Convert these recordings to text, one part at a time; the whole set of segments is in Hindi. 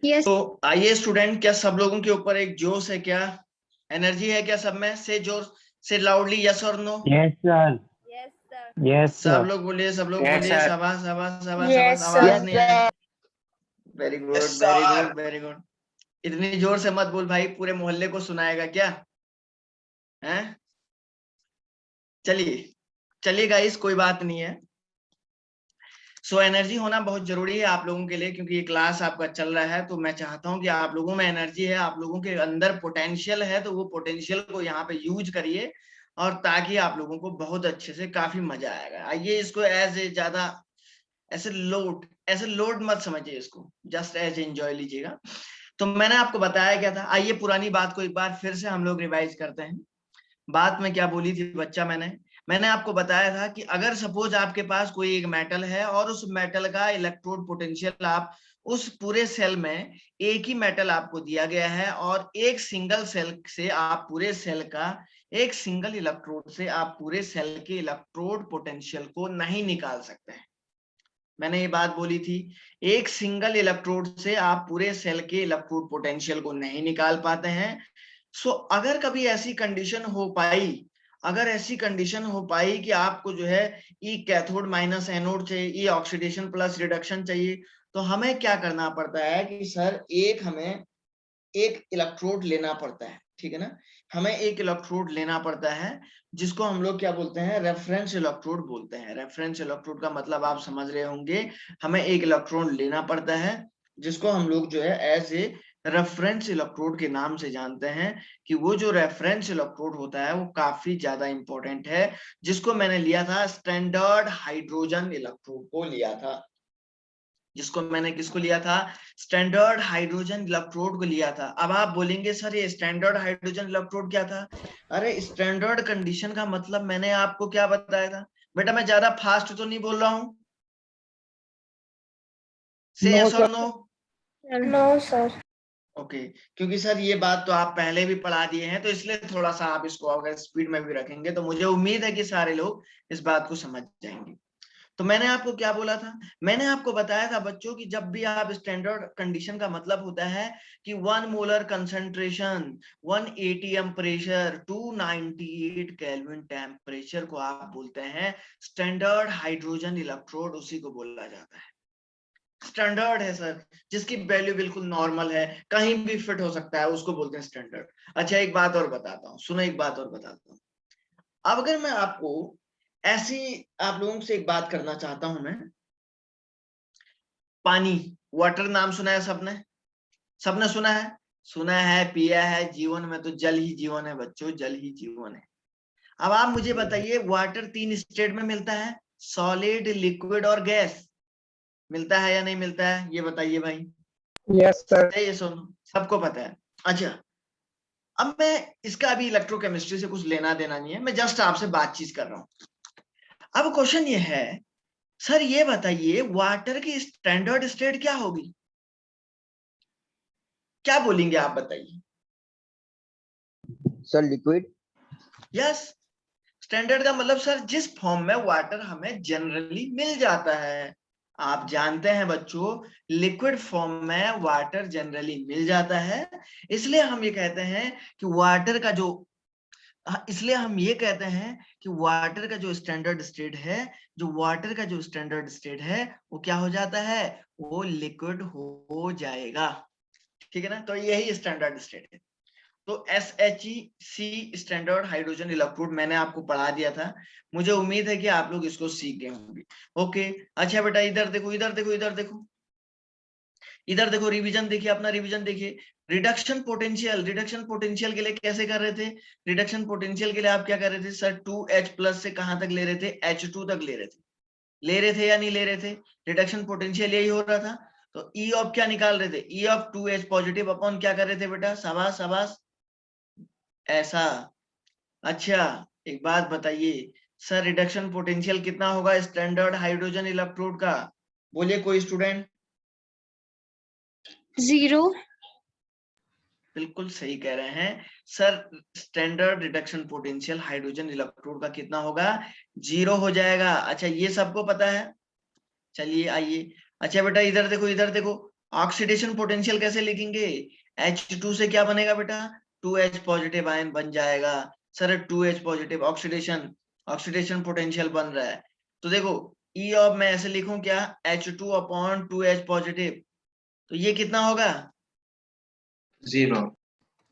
यस तो आइए स्टूडेंट, क्या सब लोगों के ऊपर एक जोश है, क्या एनर्जी है क्या सब में? से जोर से लाउडली यस और no. Yes sir. Yes sir yes सब सर। लोग बोलिए, सब लोग Yes, बोलिए। sir. शाबाश शाबाश शाबाश शाबाश। यस आवाज सर नहीं आया। Very good very good very good. इतनी जोर से मत बोल भाई, पूरे मोहल्ले को सुनाएगा क्या? हैं? चलिए चलिए गाइस, कोई बात नहीं है। सो एनर्जी होना बहुत जरूरी है आप लोगों के लिए, क्योंकि ये क्लास आपका चल रहा है। तो मैं चाहता हूं कि आप लोगों में एनर्जी है, आप लोगों के अंदर पोटेंशियल है, तो वो पोटेंशियल को यहाँ पे यूज करिए, और ताकि आप लोगों को बहुत अच्छे से काफी मजा आएगा। आइए इसको एज ए ज्यादा ऐसे लोड मत समझिए, इसको जस्ट एज एंजॉय लीजिएगा। तो मैंने आपको बताया क्या था, आइए पुरानी बात को एक बार फिर से हम लोग रिवाइज करते हैं। बात में क्या बोली थी बच्चा? मैंने आपको बताया था कि अगर सपोज आपके पास कोई एक मेटल है और उस मेटल का इलेक्ट्रोड पोटेंशियल, आप उस पूरे सेल में एक ही मेटल आपको दिया गया है, और एक सिंगल सेल से आप पूरे सेल का, एक सिंगल इलेक्ट्रोड से आप पूरे सेल के इलेक्ट्रोड पोटेंशियल को नहीं निकाल सकते हैं। मैंने ये बात बोली थी, एक सिंगल इलेक्ट्रोड से आप पूरे सेल के इलेक्ट्रोड पोटेंशियल को नहीं निकाल पाते हैं। सो अगर कभी ऐसी कंडीशन हो पाई, अगर ऐसी कंडीशन हो पाई कि आपको जो है ई कैथोड माइनस एनोड चाहिए, ई ऑक्सीडेशन प्लस रिडक्शन चाहिए, तो हमें क्या करना पड़ता है कि सर हमें एक इलेक्ट्रोड लेना पड़ता है, ठीक है ना। हमें एक इलेक्ट्रोड लेना पड़ता है, जिसको हम लोग क्या बोलते हैं? रेफरेंस इलेक्ट्रोड बोलते हैं। रेफरेंस इलेक्ट्रोड का मतलब आप समझ रहे होंगे। हमें एक इलेक्ट्रोड लेना पड़ता है, जिसको हम लोग जो है एज ए रेफरेंस इलेक्ट्रोड के नाम से जानते हैं, कि वो जो रेफरेंस इलेक्ट्रोड होता है वो काफी ज्यादा इंपॉर्टेंट है, जिसको मैंने लिया था स्टैंडर्ड हाइड्रोजन इलेक्ट्रोड को लिया था। जिसको मैंने किसको लिया था? स्टैंडर्ड हाइड्रोजन इलेक्ट्रोड को लिया था। अब आप बोलेंगे सर ये स्टैंडर्ड हाइड्रोजन इलेक्ट्रोड क्या था? अरे स्टैंडर्ड कंडीशन का मतलब मैंने आपको क्या बताया था बेटा? मैं ज्यादा फास्ट तो नहीं बोल रहा हूं? से यस और नो? नो सर ओके, क्योंकि सर ये बात तो आप पहले भी पढ़ा दिए हैं, तो इसलिए थोड़ा सा आप इसको अगर स्पीड में भी रखेंगे तो मुझे उम्मीद है कि सारे लोग इस बात को समझ जाएंगे। तो मैंने आपको क्या बोला था? मैंने आपको बताया था बच्चों कि जब भी आप स्टैंडर्ड कंडीशन का मतलब होता है कि 1 मोलर कंसंट्रेशन, 180 एम्परेचर, 298 केल्विन टेम्परेचर को आप बोलते हैं स्टैंडर्ड हाइड्रोजन इलेक्ट्रोड, उसी को बोला जाता है। स्टैंडर्ड है सर, जिसकी वैल्यू बिल्कुल नॉर्मल है, कहीं भी फिट हो सकता है, उसको बोलते हैं स्टैंडर्ड। अच्छा एक बात और बताता हूँ, सुनो एक बात और बताता हूँ। अब अगर मैं आपको ऐसी आप लोगों से एक बात करना चाहता हूं मैं, पानी, वाटर नाम सुना है सबने? सबने सुना है? सुना है, पिया है। जीवन में तो जल ही जीवन है बच्चों, जल ही जीवन है। अब आप मुझे बताइए, वाटर 3 स्टेट में मिलता है, सॉलिड, लिक्विड और गैस। मिलता है या नहीं मिलता है? ये बताइए भाई। Yes sir. ये सुनो, सबको पता है। अच्छा, अब मैं इसका अभी इलेक्ट्रोकेमिस्ट्री से कुछ लेना देना नहीं है, मैं जस्ट आपसे बातचीत कर रहा हूं। अब क्वेश्चन ये है, सर ये बताइए वाटर की स्टैंडर्ड स्टेट क्या होगी? क्या बोलेंगे आप बताइए? Sir liquid. यस, स्टैंडर्ड का मतलब सर जिस फॉर्म में वाटर हमें जनरली मिल जाता है। आप जानते हैं बच्चों, लिक्विड फॉर्म में वाटर जनरली मिल जाता है। इसलिए हम ये कहते हैं कि वाटर का जो इसलिए हम ये कहते हैं कि वाटर का जो स्टैंडर्ड स्टेट है, जो वाटर का जो स्टैंडर्ड स्टेट है, वो क्या हो जाता है? वो लिक्विड हो जाएगा, ठीक है ना। तो यही स्टैंडर्ड स्टेट है। तो SHEC स्टैंडर्ड हाइड्रोजन इलेक्ट्रोड मैंने आपको पढ़ा दिया था। मुझे उम्मीद है कि आप लोग इसको सीख गए होंगे। ओके, अच्छा बेटा इधर देखो, इधर देखो, इधर देखो, इधर देखो, रिवीजन देखिए, अपना रिवीजन देखिए। रिडक्शन पोटेंशियल, रिडक्शन पोटेंशियल के लिए कैसे कर रहे थे? रिडक्शन पोटेंशियल के लिए आप क्या कर रहे थे सर? 2H प्लस से कहां तक ले रहे थे? H2 तक ले रहे थे या नहीं ले रहे थे? रिडक्शन पोटेंशियल यही हो रहा था। तो E ऑफ क्या निकाल रहे थे? E of 2H positive upon क्या कर रहे थे बेटा? शाबाश शाबाश, ऐसा। अच्छा एक बात बताइए सर, रिडक्शन पोटेंशियल कितना होगा स्टैंडर्ड हाइड्रोजन इलेक्ट्रोड का? बोलिए कोई स्टूडेंट। 0 बिल्कुल सही कह रहे हैं sir, standard reduction potential hydrogen electrode का कितना होगा? 0 हो जाएगा। अच्छा ये सबको पता है? चलिए आइए। अच्छा बेटा इधर देखो, इधर देखो, ऑक्सीडेशन पोटेंशियल कैसे लिखेंगे? H2 से क्या बनेगा बेटा? 2H पॉजिटिव आयन बन जाएगा। Sir 2H positive oxidation oxidation potential बन रहा है, तो देखो E ऑफ मैं ऐसे लिखूं क्या? H2/2H पॉजिटिव, तो ये कितना होगा? 0।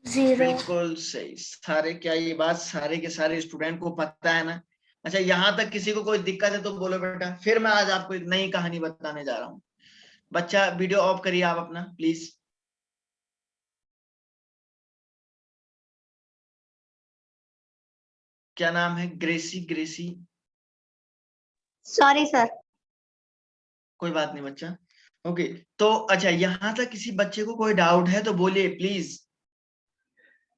बिल्कुल सही। सारे क्या ये बात सारे के सारे स्टूडेंट को पता है ना? अच्छा, यहां तक किसी को कोई दिक्कत है तो बोलो बेटा, फिर मैं आज आपको एक नई कहानी बताने जा रहा हूँ। बच्चा वीडियो ऑफ करिए आप अपना प्लीज। क्या नाम है? ग्रेसी? ग्रेसी? Sorry, sir. कोई बात नहीं बच्चा। ओके, तो अच्छा यहाँ तक किसी बच्चे को कोई डाउट है तो बोलिए प्लीज।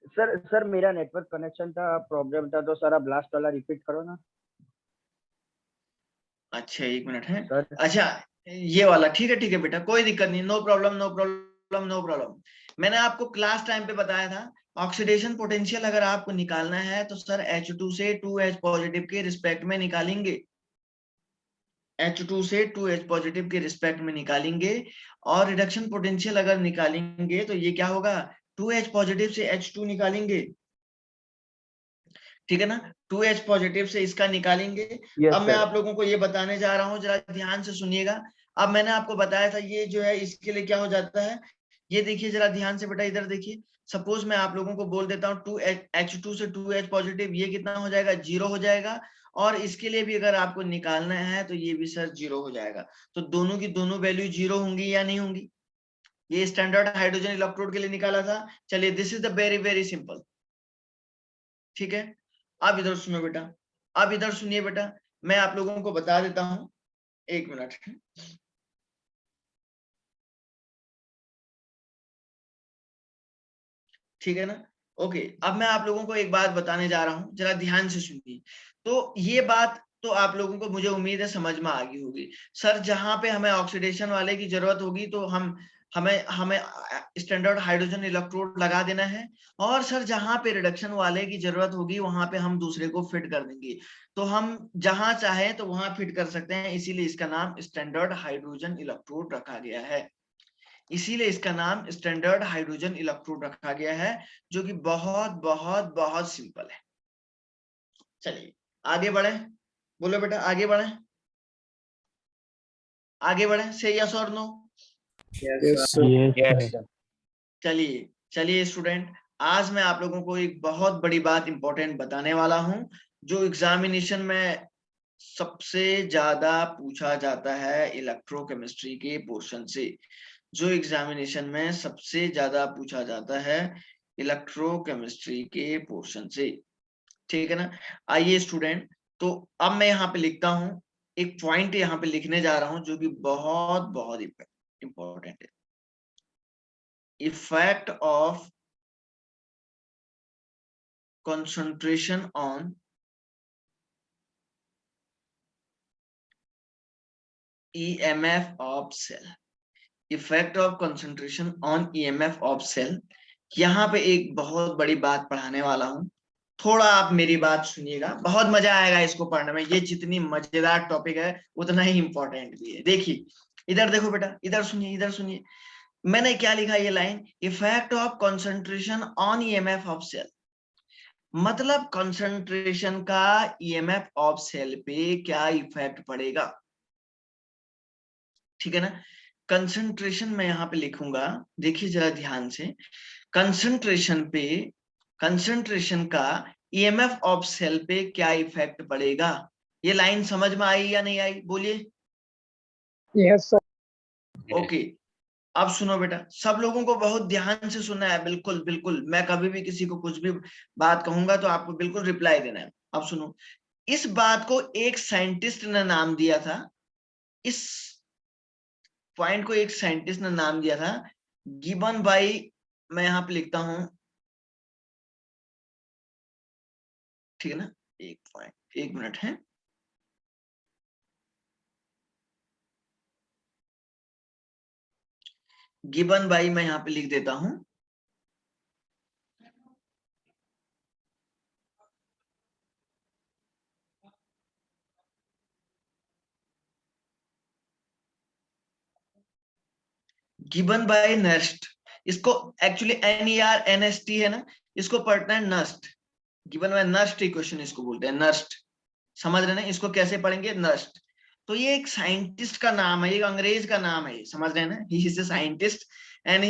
सर मेरा नेटवर्क कनेक्शन था, प्रॉब्लम था, तो सर आप लास्ट वाला रिपीट करो ना। अच्छा 1 मिनट है। सर अच्छा ये वाला ठीक है बेटा, कोई दिक्कत नहीं, no problem no problem no problem. मैंने आपको क्लास टाइम पे बताया था, ऑक्सीडेशन पोटेंशियल अगर आपको निकालना है तो सर H2 से 2H पॉजिटिव के रिस्पेक्ट में निकालेंगे। H2 से 2H पॉजिटिव के रिस्पेक्ट में निकालेंगे, और रिडक्शन पोटेंशियल अगर निकालेंगे तो ये क्या होगा? 2H पॉजिटिव से H2 निकालेंगे, ठीक है ना? 2H पॉजिटिव से इसका निकालेंगे। यस अब मैं सर। आप लोगों को ये बताने जा रहा हूँ, जरा ध्यान से सुनिएगा। अब मैंने आपको बताया था ये जो है इसके लिए क्या हो जाता है, ये देखिए जरा ध्यान से बेटा, इधर देखिए। सपोज मैं आप लोगों को बोल देता हूँ 2H2 से 2H पॉजिटिव, ये कितना हो जाएगा? 0 हो जाएगा। और इसके लिए भी अगर आपको निकालना है तो ये भी सर 0 हो जाएगा। तो दोनों की दोनों वैल्यू 0 होंगी या नहीं होंगी? ये स्टैंडर्ड हाइड्रोजन इलेक्ट्रोड के लिए निकाला था। चलिए this is the very very simple, ठीक है। अब इधर सुनो बेटा, अब इधर सुनिए बेटा, मैं आप लोगों को बता देता हूं, 1 मिनट। ठीक है ना? ओके, अब मैं आप लोगों को एक बात बताने जा रहा हूं, जरा ध्यान से सुनिए। तो ये बात तो आप लोगों को मुझे उम्मीद है समझ में आ गई होगी। सर जहां पे हमें ऑक्सीडेशन वाले की जरूरत होगी तो हमें हमें स्टैंडर्ड हाइड्रोजन इलेक्ट्रोड लगा देना है, और सर जहां पे रिडक्शन वाले की जरूरत होगी वहां पे हम दूसरे को फिट कर देंगे। तो हम जहां चाहे तो वहां फिट कर सकते हैं, इसीलिए इसका नाम स्टैंडर्ड हाइड्रोजन इलेक्ट्रोड रखा गया है। इसीलिए इसका नाम स्टैंडर्ड हाइड्रोजन इलेक्ट्रोड रखा गया है, जो कि बहुत बहुत बहुत सिंपल है। चलिए आगे बढ़े, बोलो बेटा आगे बढ़े, आगे बढ़े, से यस और नो? यस। चलिए चलिए स्टूडेंट, आज मैं आप लोगों को एक बहुत बड़ी बात इंपॉर्टेंट बताने वाला हूं, जो एग्जामिनेशन में सबसे ज्यादा पूछा जाता है इलेक्ट्रोकेमिस्ट्री के पोर्शन से। जो एग्जामिनेशन में सबसे ज्यादा पूछा जाता है इलेक्ट्रोकेमिस्ट्री के पोर्शन से, ठीक है ना? आइए स्टूडेंट, तो अब मैं यहाँ पे लिखता हूँ, एक पॉइंट यहाँ पे लिखने जा रहा हूँ जो कि बहुत बहुत इंपॉर्टेंट है। Effect of concentration on EMF of cell, effect of concentration on EMF of cell. यहाँ पे एक बहुत बड़ी बात पढ़ाने वाला हूँ, थोड़ा आप मेरी बात सुनिएगा, बहुत मजा आएगा इसको पढ़ने में। ये जितनी मजेदार टॉपिक है उतना ही इंपॉर्टेंट भी है। देखिए इधर देखो बेटा, इधर सुनिए, इधर सुनिए, मैंने क्या लिखा ये line, effect of concentration on EMF of cell, मतलब कंसंट्रेशन का EMF ऑफ सेल पे क्या इफेक्ट पड़ेगा, ठीक है ना? कंसंट्रेशन मैं यहाँ पे लिखूंगा, देखिए जरा ध्यान से, कंसंट्रेशन पे, कंसंट्रेशन का EMF ऑफ सेल पे क्या इफेक्ट पड़ेगा। ये लाइन समझ में आई या नहीं आई, बोलिए। Yes sir. ओके, अब सुनो बेटा, सब लोगों को बहुत ध्यान से सुनना है, बिल्कुल बिल्कुल, मैं कभी भी किसी को कुछ भी बात कहूंगा तो आपको बिल्कुल रिप्लाई देना है। अब सुनो, इस बात को एक साइंटिस्ट ने नाम दिया था, इस पॉइंट को एक साइंटिस्ट ने नाम दिया था गिबन बाई, मैं यहां पे लिखता हूं, ठीक है ना? एक पॉइंट, 1 मिनट है। गिबन बाई मैं यहां पे लिख देता हूं, गिवन बाय नर्स्ट, इसको एक्चुअली NERST है ना, इसको पढ़ना है Nernst, given by Nernst equation इसको बोलते हैं, नस्ट, समझ रहे हैं? इसको कैसे पढ़ेंगे? नस्ट। तो ये एक साइंटिस्ट का नाम है, एक अंग्रेज का नाम है, समझ रहे हैं ना, he is a scientist and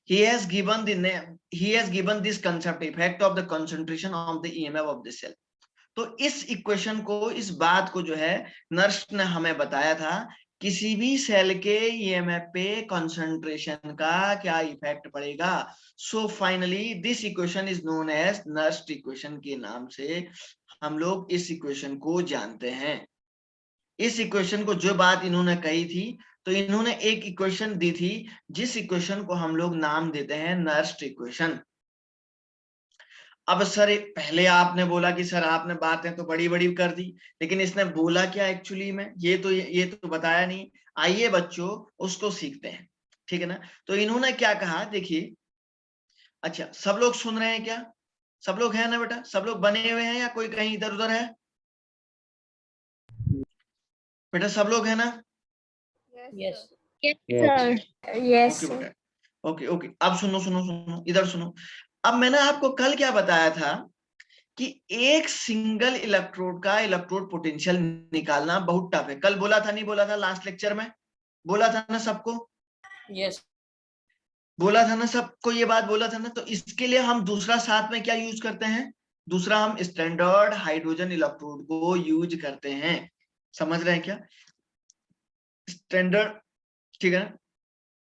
he has given the name, he has given this concept effect of the concentration of the EMF of the cell। तो इस इक्वेशन को, इस बात को जो है नर्स्ट ने हमें बताया था, किसी भी सेल के EMF पे कंसंट्रेशन का क्या इफेक्ट पड़ेगा। So finally this equation is known as Nernst equation के नाम से हम लोग इस इक्वेशन को जानते हैं। इस इक्वेशन को जो बात इन्होंने कही थी, तो इन्होंने एक इक्वेशन दी थी जिस इक्वेशन को हम लोग नाम देते हैं नर्स्ट इक्वेशन। अब सर पहले आपने बोला कि सर आपने बातें तो बड़ी बड़ी कर दी, लेकिन इसने बोला क्या एक्चुअली में, ये तो बताया नहीं। आइए बच्चों उसको सीखते हैं, ठीक है ना। तो इन्होंने क्या कहा देखिए, अच्छा सब लोग सुन रहे हैं क्या? सब लोग हैं ना बेटा? सब लोग बने हुए हैं या कोई कहीं इधर उधर है? बेटा सब लोग है ना? Yes. Yes. Sir. Yes. Okay बेटा, ओके ओके। अब सुनो, इधर सुनो। अब मैंने आपको कल क्या बताया था कि एक सिंगल इलेक्ट्रोड का इलेक्ट्रोड पोटेंशियल निकालना बहुत टफ है। कल बोला था, नहीं बोला था? लास्ट लेक्चर में बोला था ना सबको? यस बोला था ना सबको, ये बात बोला था ना। तो इसके लिए हम दूसरा साथ में क्या यूज करते हैं? दूसरा हम स्टैंडर्ड हाइड्रोजन इलेक्ट्रोड को यूज करते हैं, समझ रहे हैं क्या? स्टैंडर्ड, ठीक है ना,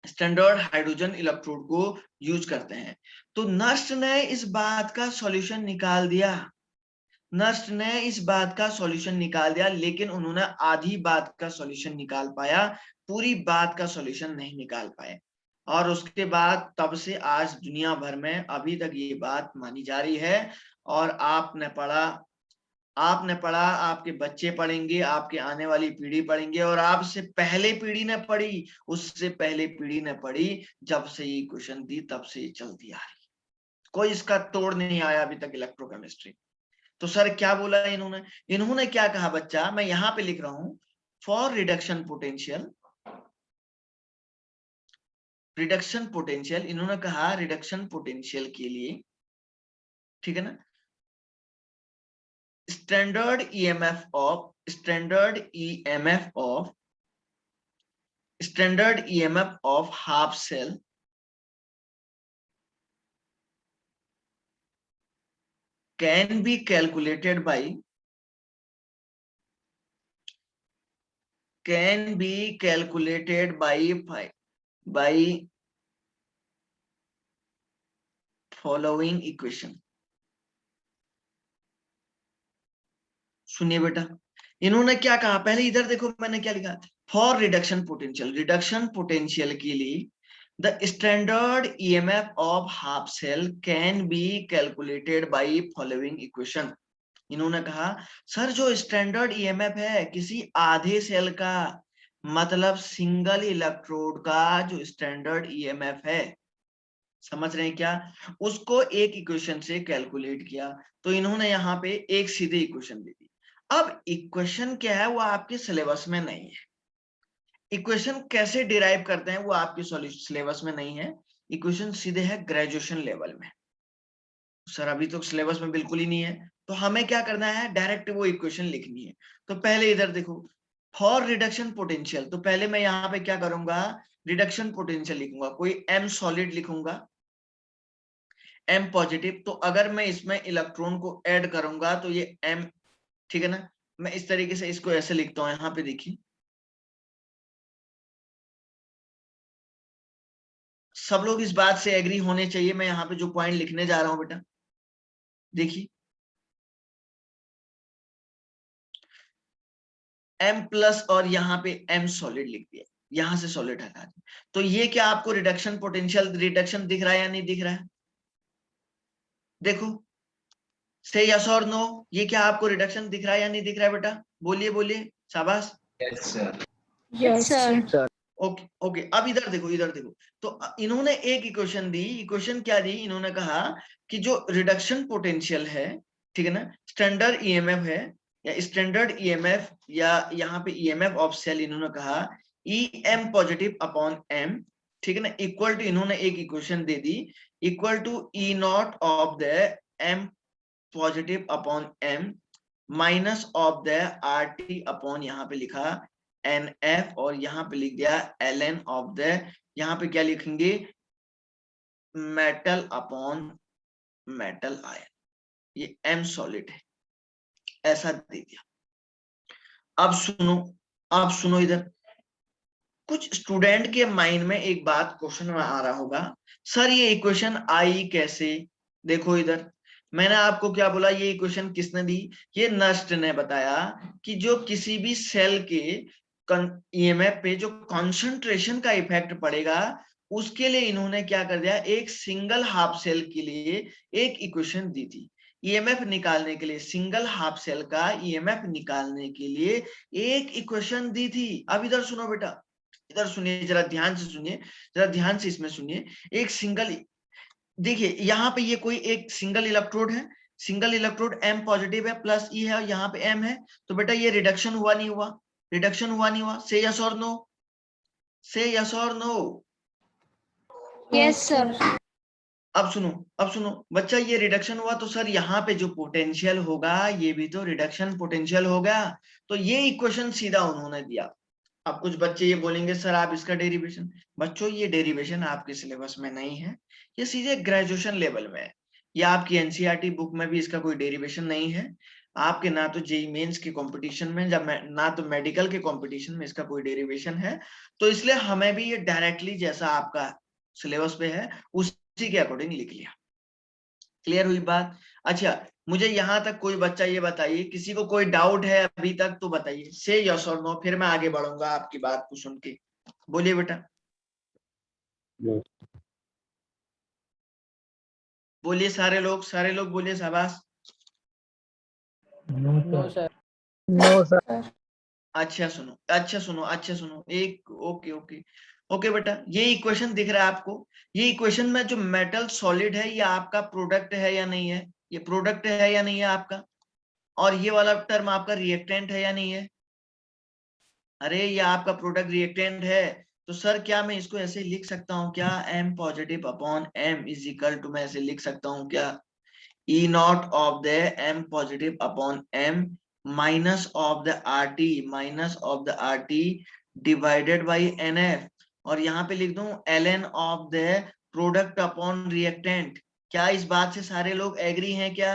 स्टैंडर्ड हाइड्रोजन इलेक्ट्रोड को यूज करते हैं। तो नर्स्ट ने इस बात का सॉल्यूशन निकाल दिया, नर्स्ट ने इस बात का सॉल्यूशन निकाल दिया, लेकिन उन्होंने आधी बात का सॉल्यूशन निकाल पाया, पूरी बात का सॉल्यूशन नहीं निकाल पाए। और उसके बाद तब से आज दुनिया भर में अभी तक ये बात मानी जा रही है। और आपने पढ़ा, आपके बच्चे पढ़ेंगे, आपके आने वाली पीढ़ी पढ़ेंगे, और आपसे पहले पीढ़ी ने पढ़ी, उससे पहले पीढ़ी ने पढ़ी। जब से ये क्वेश्चन दी तब से ये चलती आ रही, कोई इसका तोड़ नहीं आया अभी तक इलेक्ट्रोकेमिस्ट्री। तो सर क्या बोला इन्होंने क्या कहा बच्चा, मैं यहां पे लिख रहा हूं, फॉर रिडक्शन पोटेंशियल, इन्होंने कहा रिडक्शन पोटेंशियल के लिए, ठीक है ना, standard EMF of half cell can be calculated by following equation। सुनिए बेटा, इन्होंने क्या कहा, पहले इधर देखो मैंने क्या लिखा, फॉर रिडक्शन पोटेंशियल के लिए the standard EMF of half cell can be calculated by following equation. इन्होंने कहा सर जो स्टैंडर्ड ईएमएफ है किसी आधे सेल का, मतलब सिंगल इलेक्ट्रोड का जो स्टैंडर्ड ईएमएफ है, समझ रहे हैं क्या, उसको एक इक्वेशन से कैलकुलेट किया। तो इन्होंने यहाँ पे एक सीधे इक्वेशन दे दी। अब इक्वेशन क्या है वो आपके सिलेबस में नहीं है, इक्वेशन कैसे डिराइव करते हैं वो आपके सिलेबस में नहीं है, इक्वेशन सीधे है ग्रेजुएशन लेवल में। सर अभी तो सिलेबस में बिल्कुल ही नहीं है, तो हमें क्या करना है, डायरेक्ट वो इक्वेशन लिखनी है। तो पहले इधर देखो, फॉर रिडक्शन पोटेंशियल, तो पहले मैं यहाँ पे क्या करूंगा, रिडक्शन पोटेंशियल लिखूंगा, कोई m सॉलिड लिखूंगा, m पॉजिटिव। तो अगर मैं इसमें इलेक्ट्रॉन को ऐड करूंगा तो ये m, ठीक है ना, मैं इस तरीके से इसको ऐसे लिखता हूं, यहाँ पे देखिए, सब लोग इस बात से एग्री होने चाहिए। मैं यहाँ पे जो पॉइंट लिखने जा रहा हूं बेटा, देखिए m प्लस और यहाँ पे m सॉलिड लिख दिया, यहां से सॉलिड हटा दिया। तो ये क्या आपको रिडक्शन पोटेंशियल रिडक्शन दिख रहा है या नहीं दिख रहा है? देखो से यस और नो, ये क्या आपको रिडक्शन दिख रहा है या नहीं दिख रहा है बेटा? बोलिए, शाबाश। Yes, sir. Yes, sir. Okay okay. अब इधर देखो, तो इन्होंने एक इक्वेशन दी, इक्वेशन क्या दी, इन्होंने कहा कि जो रिडक्शन पोटेंशियल है, ठीक है ना, स्टैंडर्ड ईएमएफ है, या स्टैंडर्ड ईएमएफ, या यहाँ पे ईएमएफ ऑफ सेल, इन्होंने कहा E M positive upon M ठीक है ना, इक्वल टू, इन्होंने एक इक्वेशन दे दी, equal to E naught of the M positive upon M minus of the R T upon, यहाँ पे लिखा एन एफ, और यहाँ पे लिख दिया एल एन ऑफ द, यहाँ पे क्या लिखेंगे, मेटल अपॉन मेटल आयन, ये एम सॉलिड है, ऐसा दे दिया। अब सुनो इधर, कुछ स्टूडेंट के माइंड में एक बात क्वेश्चन में आ रहा होगा, सर ये इक्वेशन आई कैसे? देखो इधर, मैंने आपको क्या बोला, ये इक्वेशन किसने दी? ये नस्ट ने बताया कि जो किसी भी सेल के ईएमएफ पे जो कंसंट्रेशन का इफेक्ट पड़ेगा, उसके लिए इन्होंने क्या कर दिया, एक सिंगल हाफ सेल के लिए एक इक्वेशन दी थी। ईएमएफ निकालने के लिए, सिंगल हाफ सेल का ईएमएफ निकालने के लिए एक इक्वेशन दी थी। अब इधर सुनो बेटा, इधर सुनिए, जरा ध्यान से सुनिए, जरा ध्यान से इसमें सुनिए। एक सिंगल, देखिए यहाँ पे ये कोई एक सिंगल इलेक्ट्रोड है, सिंगल इलेक्ट्रोड एम पॉजिटिव है, प्लस ई है, और यहाँ पे एम है, तो बेटा ये रिडक्शन हुआ नहीं हुआ? रिडक्शन हुआ नहीं हुआ? से यस और नो, से यस और नो? Yes, sir. अब सुनो बच्चा, ये रिडक्शन हुआ तो सर यहाँ पे जो पोटेंशियल होगा ये भी तो रिडक्शन पोटेंशियल होगा, तो ये इक्वेशन सीधा उन्होंने दिया। अब कुछ बच्चे ये बोलेंगे सर आप इसका डेरिवेशन, बच्चों ये डेरिवेशन आपके सिलेबस में नहीं है, ये सीधे ग्रेजुएशन लेवल में है, या आपकी एनसीईआरटी बुक में भी इसका कोई डेरिवेशन नहीं है, आपके ना तो जेईई मेंस के कंपटीशन में, जब ना तो मेडिकल के कंपटीशन में इसका कोई डेरिवेशन है, तो इसलिए हमें भी ये डायरेक्टली जैसा आपका सिलेबस पे है उसी के अकॉर्डिंग लिख लिया। क्लियर हुई बात? अच्छा, मुझे यहां तक कोई बच्चा ये बताइए, किसी को कोई डाउट है अभी तक तो बताइए, से यस और नो, फिर मैं आगे बढ़ूंगा आपकी बात को सुन के। बोलिए बेटा, बोलिए सारे लोग बोलिए, शाबाश। No sir. No, sir. अच्छा सुनो एक, ओके बेटा, ये इक्वेशन दिख रहा है आपको? ये इक्वेशन में जो मेटल सॉलिड है ये आपका प्रोडक्ट है या नहीं है? ये प्रोडक्ट है या नहीं है आपका? और ये वाला टर्म आपका रिएक्टेंट है या नहीं है? अरे ये आपका प्रोडक्ट रिएक्टेंट है, तो सर क्या मैं इसको ऐसे लिख सकता हूँ क्या, M positive upon M is equal to, मैं ऐसे लिख सकता हूँ क्या, E naught of the M positive upon M minus of the R T divided by N F, और यहाँ पे लिख दूं L N of the product upon reactant. क्या इस बात से सारे लोग एग्री हैं क्या?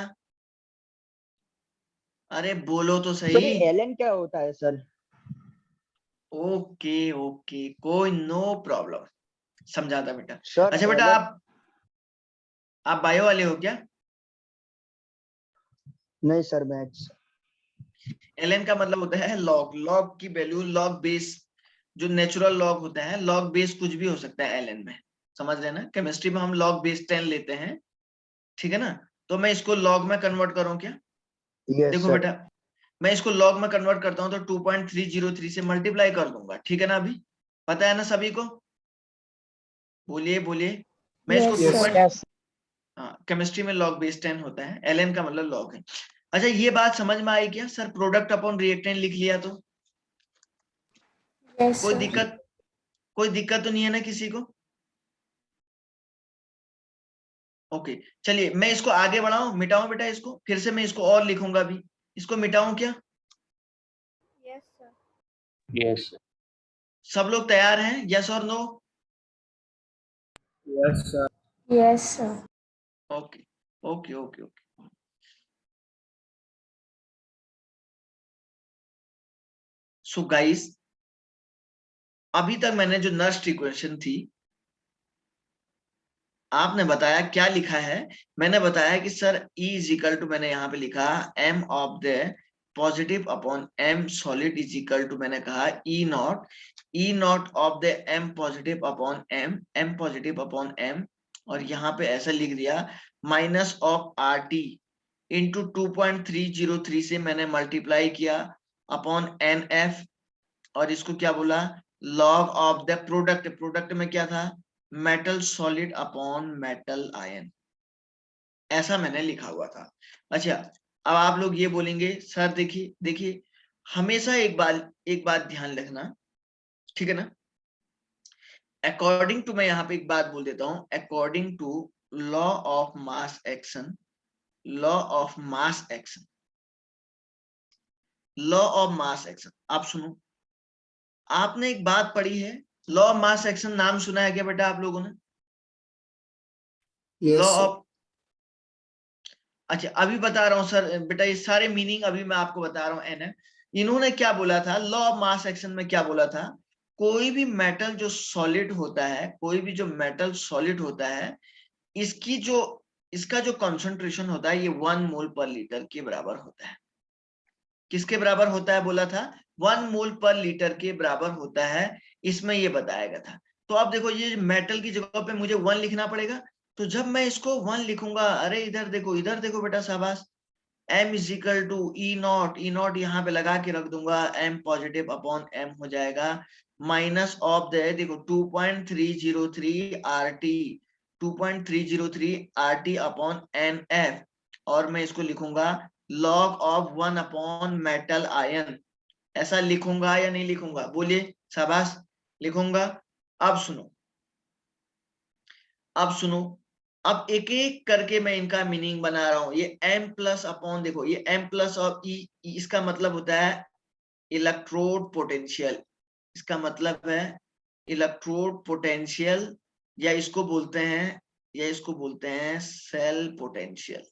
अरे बोलो तो सर सही। एलएन क्या होता है सर? ओके कोई नो प्रॉब्लम, समझाता बेटा। सर अच्छा बेटा, LN आप बायो वाले हो क्या? नहीं सर, मैथ्स। एलएन का मतलब होता है लॉग की वैल्यू, लॉग बेस, जो नेचुरल लॉग होता है, लॉग बेस कुछ भी हो सकता है एलएन में, समझ रहे ना? केमिस्ट्री में हम लॉग बेस 10 लेते हैं, ठीक है ना? तो मैं इसको लॉग में कन्वर्ट करूं क्या? यस देखो सर। बेटा, मैं इसको लॉग में कन्वर्ट करता हूं तो 2.303 से मल्टीप्लाई कर दूंगा, ठीक है ना? अभी पता है ना सभी को? बोलिए। मैं इसको Yes, sir. हाँ, केमिस्ट्री में लॉग बेस 10 होता है, एलएन का मतलब लॉग है। अच्छा, ये बात समझ में आई क्या? सर प्रोडक्ट अपॉन रिएक्टेंट लिख लिया तो Yes, कोई sir. दिक्कत तो नहीं है ना किसी को? ओके, चलिए मैं इसको आगे बढ़ाऊं, मिटाऊं बेटा इसको, फिर से मैं इसको और लिखूंगा भी, इसको मिटाऊं क्या? Yes, sir. Yes. सब लोग तैयार हैं? यस और no? Yes sir. Yes, sir. Okay. So guys, अभी तक मैंने जो नर्स्ट इक्वेशन थी, आपने बताया क्या लिखा है? मैंने बताया कि sir E is equal to, मैंने यहाँ पे लिखा m of the positive upon m solid is equal to, मैंने कहा E naught of the m positive upon m positive upon m, और यहाँ पे ऐसा लिख दिया minus of R T into 2.303 से मैंने मल्टीप्लाई किया अपॉन एन एफ, और इसको क्या बोला, लॉग ऑफ द प्रोडक्ट में क्या था, metal solid upon metal ion, ऐसा मैंने लिखा हुआ था। अच्छा, अब आप लोग ये बोलेंगे सर देखिए हमेशा एक बात ध्यान रखना, ठीक है ना? अकॉर्डिंग टू, मैं यहाँ पे एक बात बोल देता हूं, according to law of mass action, law of mass action, law of mass action. आप सुनो, आपने एक बात पढ़ी है, लॉ ऑफ मास एक्शन, नाम सुना है क्या बेटा आप लोगों ने? लॉ ऑफ, अच्छा अभी बता रहा हूं सर बेटा, ये सारे मीनिंग अभी मैं आपको बता रहा हूं। एन इन्होंने क्या बोला था, लॉ ऑफ मास एक्शन में क्या बोला था, कोई भी मेटल जो सॉलिड होता है, कोई भी जो मेटल सॉलिड होता है, इसकी जो, इसका जो कंसंट्रेशन होता है ये 1 मोल पर लीटर के बराबर होता है। किसके बराबर होता है बोला था? 1 मोल पर लीटर के बराबर होता है, इसमें ये बताया गया था। तो आप देखो, ये मेटल की जगह पे मुझे 1 लिखना पड़ेगा, तो जब मैं इसको 1 लिखूंगा, अरे इधर देखो, इधर देखो बेटा, शाबाश, m is equal to E naught, E naught यहाँ पे लगा के रख दूंगा, m पॉजिटिव अपॉन m हो जाएगा, माइनस ऑफ द, देखो 2.303 RT, 2.303 RT अपॉन NF, और मैं इसको लिखूंगा log of 1 upon metal ion. ऐसा लिखूंगा या नहीं लिखूंगा? बोलिए, शाबाश, लिखूंगा। अब सुनो, अब सुनो, अब एक एक करके मैं इनका मीनिंग बना रहा हूं। ये m प्लस अपॉन, देखो ये m प्लस और e, इसका मतलब होता है इलेक्ट्रोड पोटेंशियल, इसका मतलब है इलेक्ट्रोड पोटेंशियल, या इसको बोलते हैं, या इसको बोलते हैं सेल पोटेंशियल,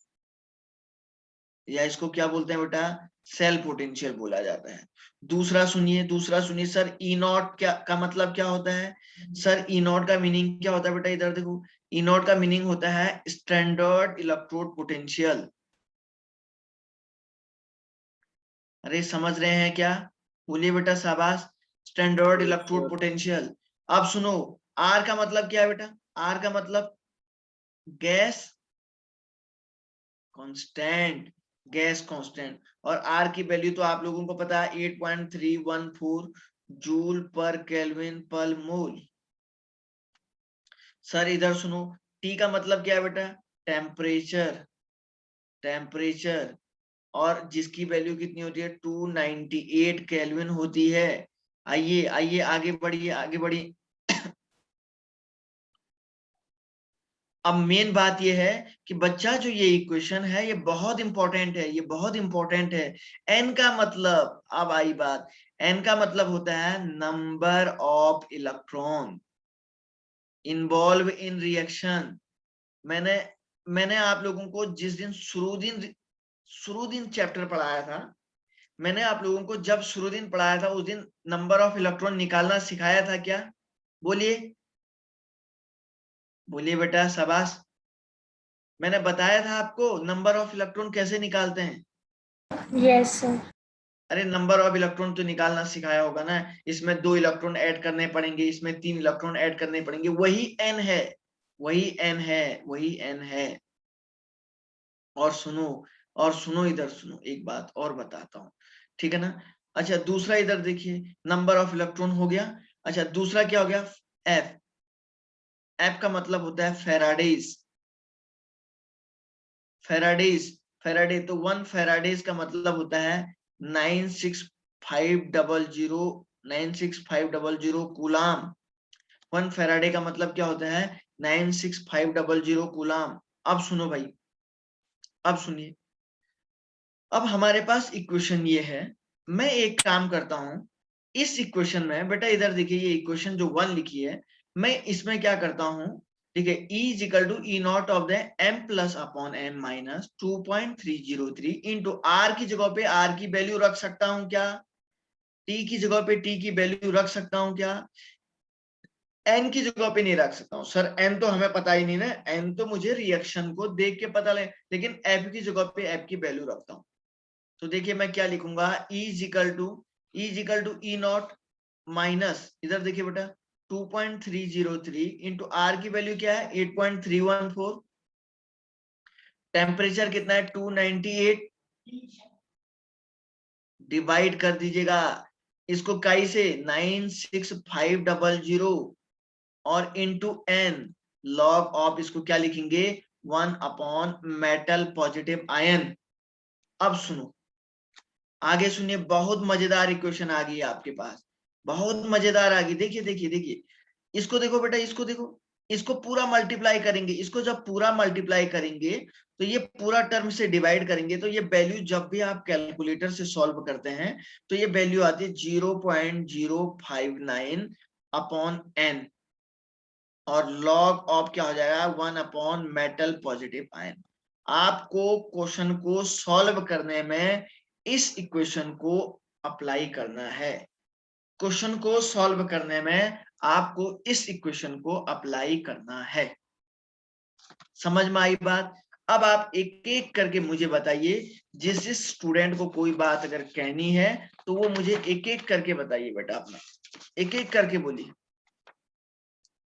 या इसको क्या बोलते हैं बेटा? सेल पोटेंशियल बोला जाता है। दूसरा सुनिए, दूसरा सुनिए सर, ई नॉट क्या का मतलब क्या होता है? सर ई नॉट का मीनिंग क्या होता है बेटा? इधर देखो, ई नॉट का मीनिंग होता है स्टैंडर्ड इलेक्ट्रोड पोटेंशियल। अरे समझ रहे हैं क्या? बोलिए बेटा, शाबाश, स्टैंडर्ड इलेक्ट्रोड पोटेंशियल। अब सुनो, आर का मतलब क्या है बेटा? आर का मतलब गैस कांस्टेंट, गैस कांस्टेंट, और आर की वैल्यू तो आप लोगों को पता है 8.314 जूल पर केल्विन पर मोल। सर इधर सुनो, टी का मतलब क्या है बेटा? टेम्परेचर, टेम्परेचर, और जिसकी वैल्यू कितनी होती है? 298 केल्विन होती है। आइए आइए आगे बढ़िए, आगे बढ़िए। अब मेन बात यह है कि बच्चा, जो ये इक्वेशन है ये बहुत इंपॉर्टेंट है, ये बहुत इंपॉर्टेंट है। एन का मतलब, अब आई बात, एन का मतलब होता है number of electron involve in reaction. मैंने मैंने आप लोगों को जिस दिन शुरू दिन चैप्टर पढ़ाया था, मैंने आप लोगों को जब शुरू दिन पढ़ाया था, उस दिन नंबर ऑफ इलेक्ट्रॉन निकालना सिखाया था क्या? बोलिए, बोलिए बेटा, शाबाश। मैंने बताया था आपको नंबर ऑफ इलेक्ट्रॉन कैसे निकालते हैं। Yes, sir. अरे नंबर ऑफ इलेक्ट्रॉन तो निकालना सिखाया होगा ना। इसमें 2 इलेक्ट्रॉन ऐड करने पड़ेंगे, इसमें 3 इलेक्ट्रॉन ऐड करने पड़ेंगे, वही एन है, वही एन है, वही एन है। और सुनो, और सुनो, इधर सुनो, एक बात और बताता हूँ, ठीक है ना? अच्छा दूसरा इधर देखिए, नंबर ऑफ इलेक्ट्रॉन हो गया। अच्छा दूसरा क्या हो गया? एफ, एफ का मतलब होता है फेराडेज, फेराडेज, फेराडे, तो 1 फेराडेज का मतलब होता है 96500, 96500 कूलाम। 1 फेराडे का मतलब क्या होता है? 96500 कूलाम। अब सुनो भाई, अब सुनिए, अब हमारे पास इक्वेशन ये है। मैं एक काम करता हूं, इस इक्वेशन में बेटा इधर देखिए, ये इक्वेशन जो 1 लिखी है, मैं इसमें क्या करता हूं, ठीक है, E is equal to E naught of the m plus upon m minus 2.303 into R की जगह पे आर की वैल्यू रख सकता हूं क्या? T की जगह पे T की वैल्यू रख सकता हूं क्या? n की जगह पे नहीं रख सकता हूं। सर n तो हमें पता ही नहीं ना, n तो मुझे रिएक्शन को देख के पता लगे, लेकिन f की जगह पे f की वैल्यू रखता हूं। तो देखिए मैं क्या लिखूंगा, E is equal to E naught minus, इधर देखिए बेटा 2.303 इंटू आर की वैल्यू क्या है? 8.314, टेम्परेचर कितना है? 298, डिवाइड कर दीजिएगा इसको काई से 96500, और इंटू n, लॉग ऑफ, इसको क्या लिखेंगे? 1 अपॉन मेटल पॉजिटिव आयन। अब सुनो, आगे सुनिए, बहुत मजेदार इक्वेशन आ गई आपके पास, बहुत मजेदार आ गई। देखिए देखिए देखिए, इसको देखो बेटा, इसको देखो, इसको पूरा मल्टीप्लाई करेंगे, इसको जब पूरा मल्टीप्लाई करेंगे तो ये पूरा टर्म से डिवाइड करेंगे, तो ये वैल्यू जब भी आप कैलकुलेटर से सॉल्व करते हैं तो ये वैल्यू आती है 0.059 अपॉन n, और लॉग ऑफ क्या हो जाएगा 1 अपॉन मेटल पॉजिटिव आयन। आपको क्वेश्चन को सॉल्व करने में इस इक्वेशन को अप्लाई करना है, क्वेश्चन को सॉल्व करने में आपको इस इक्वेशन को अप्लाई करना है। समझ में आई बात? अब आप एक एक करके मुझे बताइए, जिस स्टूडेंट को कोई बात अगर कहनी है तो वो मुझे एक एक करके बताइए बेटा, अपना एक एक करके बोलिए,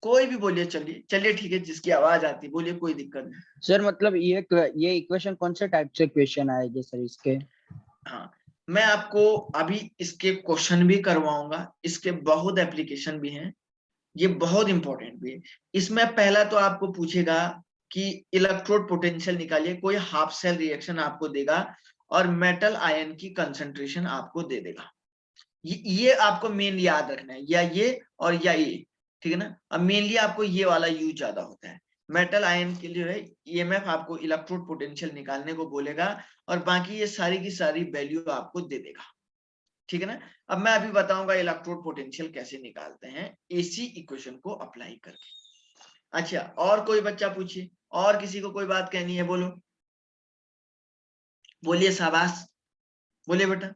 कोई भी बोलिए, चलिए चलिए ठीक है, जिसकी आवाज आती बोलिए, कोई दिक्कत नहीं। सर मतलब ये इक्वेशन कौन से टाइप से क्वेश्चन आएगी सर इसके? हाँ, मैं आपको अभी इसके क्वेश्चन भी करवाऊंगा, इसके बहुत एप्लीकेशन भी हैं, ये बहुत इंपॉर्टेंट भी है। इसमें पहला तो आपको पूछेगा कि इलेक्ट्रोड पोटेंशियल निकालिए, कोई हाफ सेल रिएक्शन आपको देगा और मेटल आयन की कंसंट्रेशन आपको दे देगा। ये आपको मेन याद रखना है, या ये और या ये, ठीक है ना। अब मेनली आपको ये वाला यूज ज्यादा होता है, मेटल आयन के लिए ईएमएफ आपको इलेक्ट्रोड पोटेंशियल निकालने को बोलेगा और बाकी ये सारी की सारी वैल्यू आपको दे देगा, ठीक है ना। अब मैं अभी बताऊंगा इलेक्ट्रोड पोटेंशियल कैसे निकालते हैं एसी इक्वेशन को अप्लाई करके। अच्छा, और कोई बच्चा पूछिए, और किसी को कोई बात कहनी है, बोलो, बोलिए, शाबाश, बोलिए बेटा।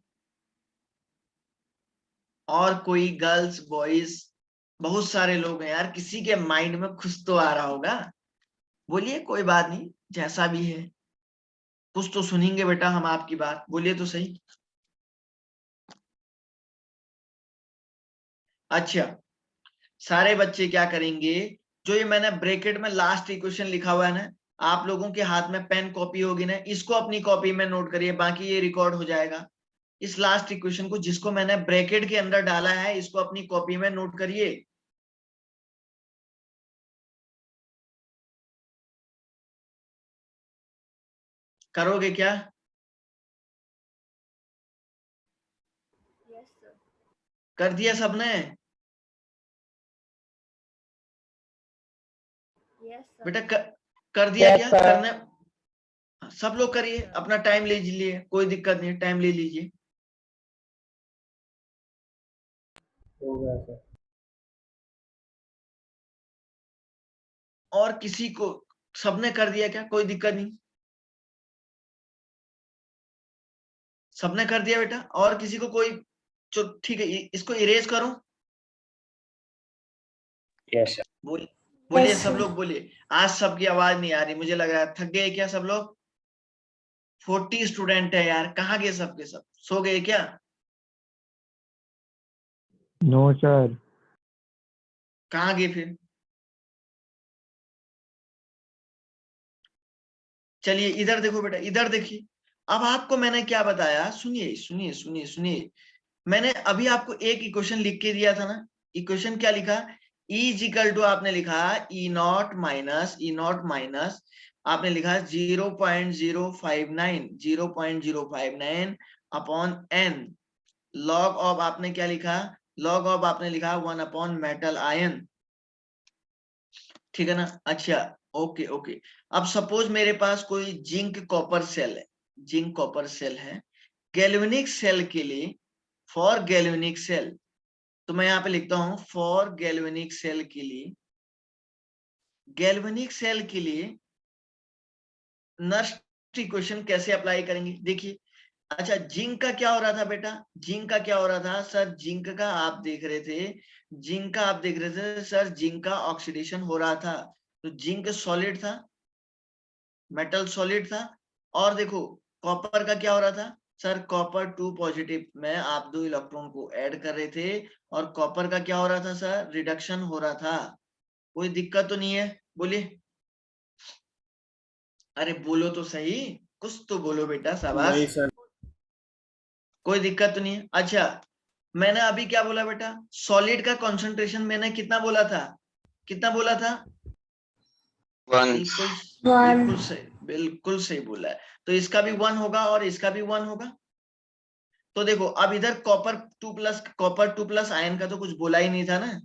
और कोई गर्ल्स बॉयज, बहुत सारे लोग हैं यार, किसी के माइंड में कुछ तो आ रहा होगा, बोलिए, कोई बात नहीं, जैसा भी है कुछ तो सुनेंगे बेटा हम आपकी बात, बोलिए तो सही। अच्छा, सारे बच्चे क्या करेंगे, जो ये मैंने ब्रैकेट में लास्ट इक्वेशन लिखा हुआ है ना, आप लोगों के हाथ में पेन कॉपी होगी ना, इसको अपनी कॉपी में नोट करिए, बाकी ये रिकॉर्ड हो जाएगा। इस लास्ट इक्वेशन को जिसको मैंने ब्रैकेट के अंदर डाला है, इसको अपनी कॉपी में नोट करिए। करोगे क्या? Yes, sir. कर दिया सबने? Yes, sir. बेटा कर दिया Yes, क्या sir. करने? सब लोग करिए, अपना टाइम ले लीजिए, कोई दिक्कत नहीं, टाइम ले लीजिए। हो गया सर। और किसी को, सबने कर दिया क्या? कोई दिक्कत नहीं, सबने कर दिया बेटा। और किसी को कोई, ठीक है, इसको इरेज करो। Yes sir. बोलिए Yes, सब sir. लोग बोलिए। आज सबकी आवाज नहीं आ रही, मुझे लग रहा है थक गए क्या सब लोग? 40 स्टूडेंट है यार, कहाँ गए सबके सब? सो गए क्या? No sir. कहाँ गए फिर? चलिए इधर देखो बेटा, इधर देखिए। अब आपको मैंने क्या बताया, सुनिए सुनिए सुनिए सुनिए। मैंने अभी आपको एक इक्वेशन लिख के दिया था ना, इक्वेशन क्या लिखा, E इक्वल टू आपने लिखा E0 माइनस आपने लिखा 0.059 अपॉन n, लॉग ऑफ आपने क्या लिखा, लॉग ऑफ आपने लिखा 1 अपॉन मेटल आयन, ठीक है ना। अच्छा, ओके ओके। अब सपोज मेरे पास कोई जिंक कॉपर सेल है, जिंक कॉपर सेल है, गैल्वेनिक सेल के लिए, फॉर गैल्वेनिक सेल, तो मैं यहाँ पे लिखता हूं फॉर गैल्वेनिक सेल के लिए, गैल्वेनिक सेल के लिए नेक्स्ट इक्वेशन कैसे अप्लाई करेंगे, देखिए। अच्छा, जिंक का क्या हो रहा था बेटा, जिंक का क्या हो रहा था सर, जिंक का आप देख रहे थे, जिंक का आप देख रहे थे सर, जिंक का ऑक्सीडेशन हो रहा था, तो जिंक सॉलिड था, मेटल सॉलिड था। और देखो कॉपर का क्या हो रहा था सर, कॉपर 2 पॉजिटिव में आप 2 इलेक्ट्रॉन को ऐड कर रहे थे, और कॉपर का क्या हो रहा था सर, रिडक्शन हो रहा था। कोई दिक्कत तो नहीं है, बोलिए, अरे बोलो तो सही, कुछ तो बोलो बेटा, शाबाश। नहीं सर। कोई दिक्कत तो नहीं है। अच्छा, मैंने अभी क्या बोला बेटा, सॉलिड का कंसंट्रेशन मैंने कितना बोला था, कितना बोला था? बिल्कुल बिल्कुल सही, बिल्कुल सही बोला है। तो इसका भी 1 होगा और इसका भी 1 होगा। तो देखो अब इधर कॉपर 2 प्लस आयन का तो कुछ बोला ही नहीं था ना,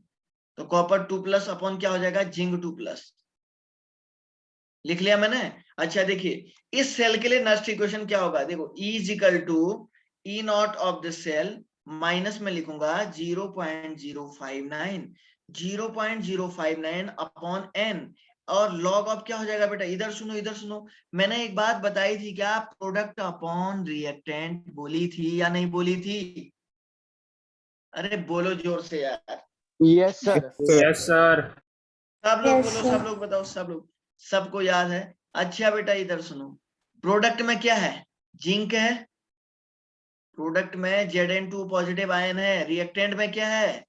तो कॉपर 2+ अपॉन क्या हो जाएगा, जिंक 2+। लिख लिया मैंने। अच्छा देखिए, इस सेल के लिए नस्ट इक्वेशन क्या होगा, देखो E is equal to E naught of the cell minus में लिखूंगा 0.059 0.059 अपॉन n, और लॉग ऑफ क्या हो जाएगा बेटा, इधर सुनो इधर सुनो, मैंने एक बात बताई थी क्या, प्रोडक्ट अपॉन रिएक्टेंट बोली थी या नहीं बोली थी? अरे बोलो जोर से यार, यस सर। Yes sir. सब लोग Yes, बोलो, sir. सब लोग बताओ, सब लोग, सबको याद है। अच्छा बेटा इधर सुनो, प्रोडक्ट में क्या है, जिंक है, प्रोडक्ट में Zn2 पॉजिटिव आयन है, रिएक्टेंट में क्या है,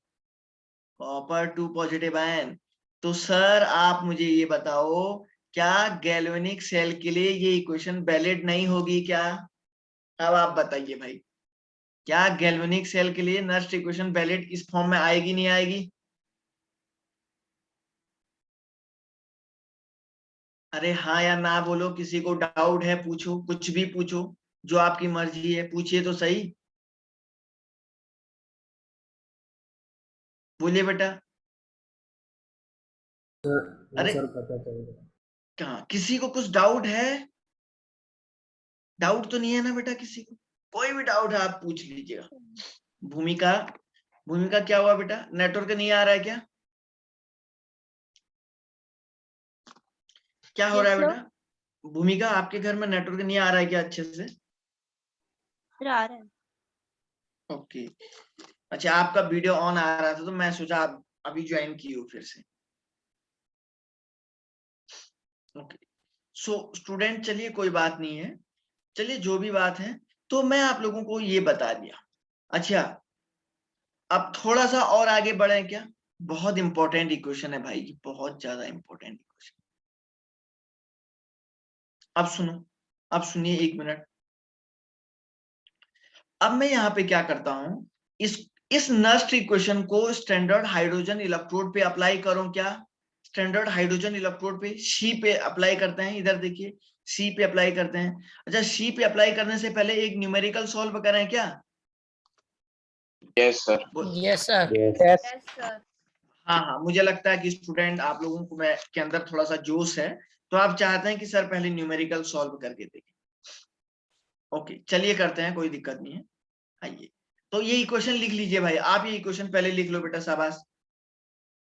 कॉपर 2 पॉजिटिव आयन। तो सर आप मुझे ये बताओ, क्या गैल्वेनिक सेल के लिए ये इक्वेशन वैलिड नहीं होगी क्या? अब आप बताइए भाई, क्या गैल्वेनिक सेल के लिए नस्ट इक्वेशन वैलिड इस फॉर्म में आएगी नहीं आएगी? अरे हाँ या ना बोलो, किसी को डाउट है पूछो, कुछ भी पूछो, जो आपकी मर्जी है पूछिए तो सही, बोलिए बेटा। अरे सर पता चल गया। कहाँ, किसी को कुछ डाउट है? डाउट तो नहीं है ना बेटा किसी को? कोई भी डाउट है आप पूछ लीजिएगा। भूमिका, भूमिका क्या हुआ बेटा, नेटवर्क नहीं आ रहा है क्या? क्या हो रहा है Yes, बेटा? भूमिका आपके घर में नेटवर्क नहीं आ रहा है क्या अच्छे से? sir. आ रहा है। ओके, अच्छा आपका वीडियो ऑन आ रहा था तो मैं सोचा आप अभी ज्वाइन की हो फिर से। ओके, सो स्टूडेंट चलिए कोई बात नहीं है, चलिए जो भी बात है, तो मैं आप लोगों को ये बता दिया। अच्छा अब थोड़ा सा और आगे बढ़े क्या, बहुत इंपॉर्टेंट इक्वेशन है भाई, बहुत ज्यादा इंपॉर्टेंट इक्वेशन। अब सुनो, अब सुनिए 1 मिनट। अब मैं यहाँ पे क्या करता हूं, इस नस्ट इक्वेशन को स्टैंडर्ड हाइड्रोजन इलेक्ट्रोड पे अप्लाई करूं क्या? स्टैंडर्ड हाइड्रोजन इलेक्ट्रोड पे सी पे अप्लाई करते हैं, इधर देखिए सी पे अप्लाई करते हैं। अच्छा सी पे अप्लाई करने से पहले एक न्यूमेरिकल सॉल्व करें क्या? Yes sir. Yes sir. Yes. Yes, sir. हाँ हाँ, मुझे लगता है कि स्टूडेंट आप लोगों को मैं के अंदर थोड़ा सा जोश है, तो आप चाहते हैं कि सर पहले न्यूमेरिकल सॉल्व करके देखें। ओके चलिए करते हैं, कोई दिक्कत नहीं है। आइए, तो ये इक्वेशन लिख लीजिए भाई, आप ये इक्वेशन पहले लिख लो बेटा, शाबाश।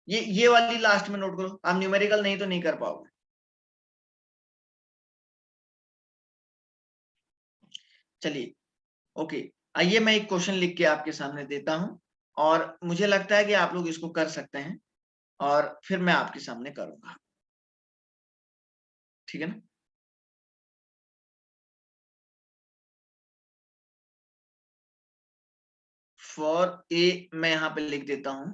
ये वाली लास्ट में नोट करो, आप न्यूमेरिकल नहीं तो नहीं कर पाओगे। चलिए ओके, आइए मैं एक क्वेश्चन लिख के आपके सामने देता हूं, और मुझे लगता है कि आप लोग इसको कर सकते हैं, और फिर मैं आपके सामने करूंगा, ठीक है ना? फॉर ए मैं यहां पे लिख देता हूं,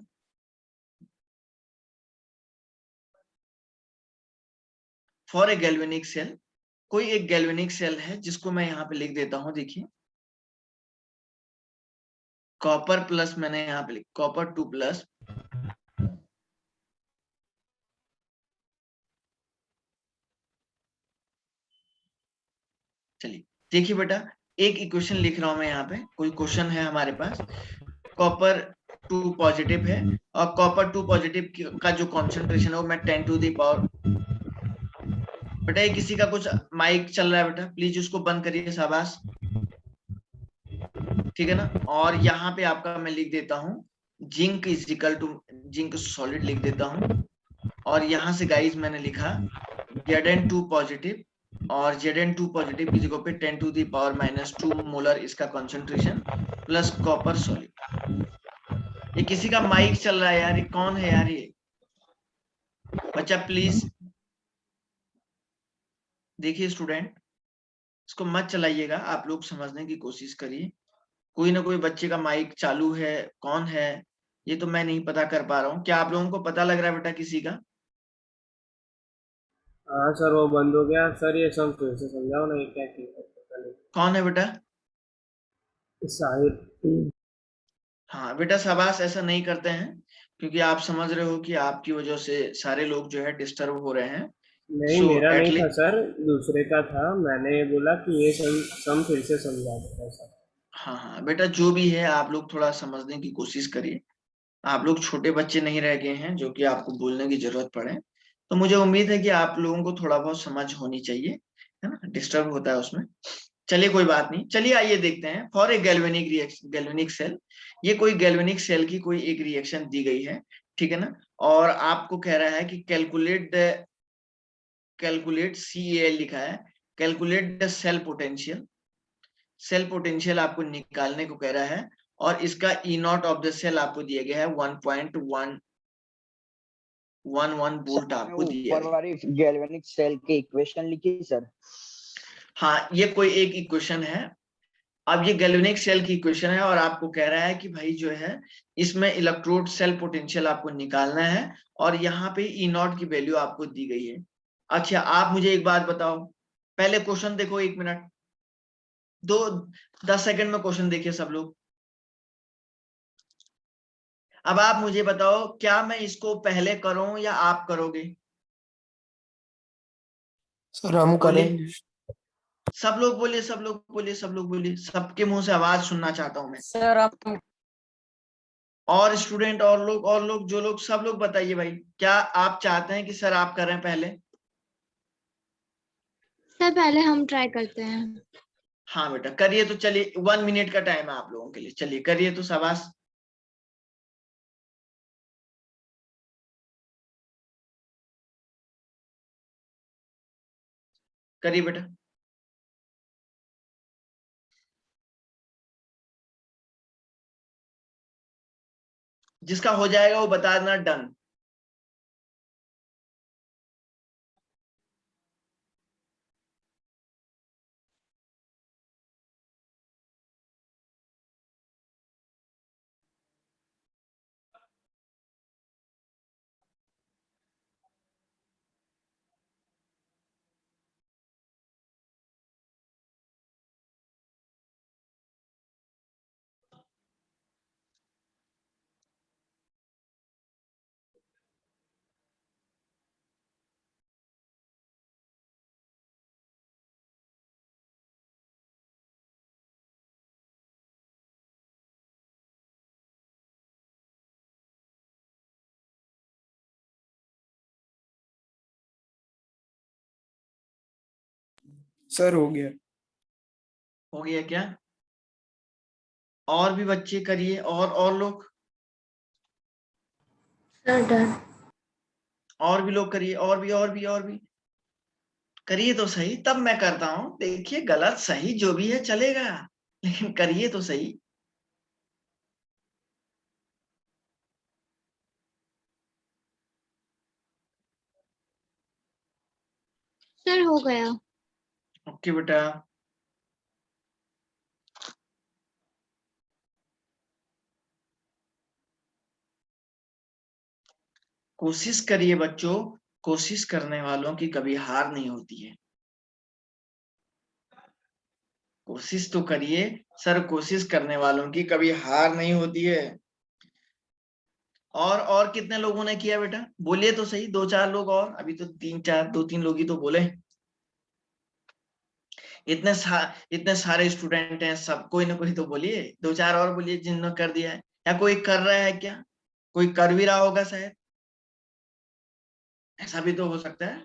फॉर ए गैल्वेनिक सेल, कोई एक गैल्वेनिक सेल है जिसको मैं यहाँ पे लिख देता हूं, देखिए कॉपर प्लस, मैंने यहाँ पे लिख कॉपर 2+, चलिए देखिए बेटा, एक इक्वेशन लिख रहा हूं मैं यहाँ पे, कोई क्वेश्चन है हमारे पास, कॉपर 2 पॉजिटिव है, और कॉपर 2 पॉजिटिव का जो कॉन्सेंट्रेशन है वो मैं 10⁻⁴। बेटा ये किसी का कुछ माइक चल रहा है बेटा, प्लीज उसको बंद करिए, शाबाश, ठीक है ना? और यहाँ पे आपका मैं लिख देता हूँ zinc is equal to, zinc solid लिख देता हूँ, और यहाँ से गाइस मैंने लिखा Zn2 पॉजिटिव, और Zn2 पॉजिटिव की जगह पे 10⁻⁻² मोलर इसका कॉन्सेंट्रेशन, प्लस कॉपर सॉलिड। ये किसी का माइक चल रहा है यार, ये कौन है यार? ये बच्चा प्लीज देखिए, स्टूडेंट इसको मत चलाइएगा, आप लोग समझने की कोशिश करिए, कोई ना कोई बच्चे का माइक चालू है, कौन है ये तो मैं नहीं पता कर पा रहा हूँ। क्या आप लोगों को पता लग रहा है बेटा किसी का? हाँ सर वो बंद हो गया सर, ये सब फिर से समझाओ ना, ये क्या किया? कौन है बेटा? साहिब। हाँ बेटा शाबाश, ऐसा नहीं करते हैं, क्योंकि आप समझ रहे हो कि आपकी वजह से सारे लोग जो है डिस्टर्ब हो रहे हैं। नहीं So, मेरा at नहीं था least- सर, दूसरे का था, मैंने ये बोला कि ये सम फिर से समझा दो सर। हाँ हाँ बेटा, जो भी है आप लोग थोड़ा समझने की कोशिश करिए, आप लोग छोटे बच्चे नहीं रह गए हैं जो कि आपको बोलने की जरूरत पड़े। तो मुझे उम्मीद है कि आप लोगों को थोड़ा बहुत समझ होनी चाहिए, है ना, डिस्टर्ब होता है उसमें। चलिए कोई बात नहीं, चलिए आइए देखते हैं। For a galvanic reaction, galvanic cell, ये कोई गैल्वेनिक सेल की कोई एक रिएक्शन दी गई है, ठीक है ना। और आपको कह रहा है कि कैलकुलेट द, कैलकुलेट CAL लिखा है, calculate the cell potential. Cell potential आपको निकालने को कह रहा है, और इसका E naught of the cell आपको दिया गया है 1.111 वोल्ट आपको दिया ऊपर गया। वाली गैल्वेनिक सेल की इक्वेशन लिखी सर। हाँ, ये कोई एक इक्वेशन है। अब ये गैल्वेनिक सेल की इक्वेशन है, और आपको कह रहा है कि भाई जो है इसमें इलेक्ट्रोड सेल पोटेंशियल आपको निकालना है, और यहाँ पे ई नॉट की वैल्यू आपको दी गई है। अच्छा, आप मुझे एक बात बताओ, पहले क्वेश्चन देखो, 1 मिनट, 10 सेकंड में क्वेश्चन देखिए सब लोग। अब आप मुझे बताओ, क्या मैं इसको पहले करूं या आप करोगे? सर हम बोलिए, करेंगे। सब लोग बोलिए, सब लोग बोलिए, सब लोग बोलिए, सबके मुंह से आवाज सुनना चाहता हूं मैं। सर आप और स्टूडेंट, और लोग जो लोग, सब लोग बताइए भाई, क्या आप चाहते हैं कि सर आप करें पहले? सर पहले हम ट्राई करते हैं। हाँ बेटा करिए, तो चलिए 1 मिनट का टाइम है आप लोगों के लिए, चलिए करिए तो, शाबाश। करिए बेटा। जिसका हो जाएगा वो बता देना डन। सर हो गया। हो गया क्या? और भी बच्चे करिए, और लोग, सर डन। और भी लोग करिए, और भी करिए तो सही, तब मैं करता हूं। देखिए गलत सही जो भी है चलेगा, लेकिन करिए तो सही। सर हो गया। ओके बेटा। कोशिश करिए बच्चों, कोशिश करने वालों की कभी हार नहीं होती है। कोशिश तो करिए सर, कोशिश करने वालों की कभी हार नहीं होती है। और कितने लोगों ने किया बेटा? बोलिए तो सही, 2-4 लोग और, अभी तो 2-3 लोग ही तो बोले। इतने सारे स्टूडेंट हैं, सब कोई ना कोई तो बोलिए, 2-4 और बोलिए जिन्होंने कर दिया है, या कोई कर रहा है क्या? कोई कर भी रहा होगा शायद, ऐसा भी तो हो सकता है।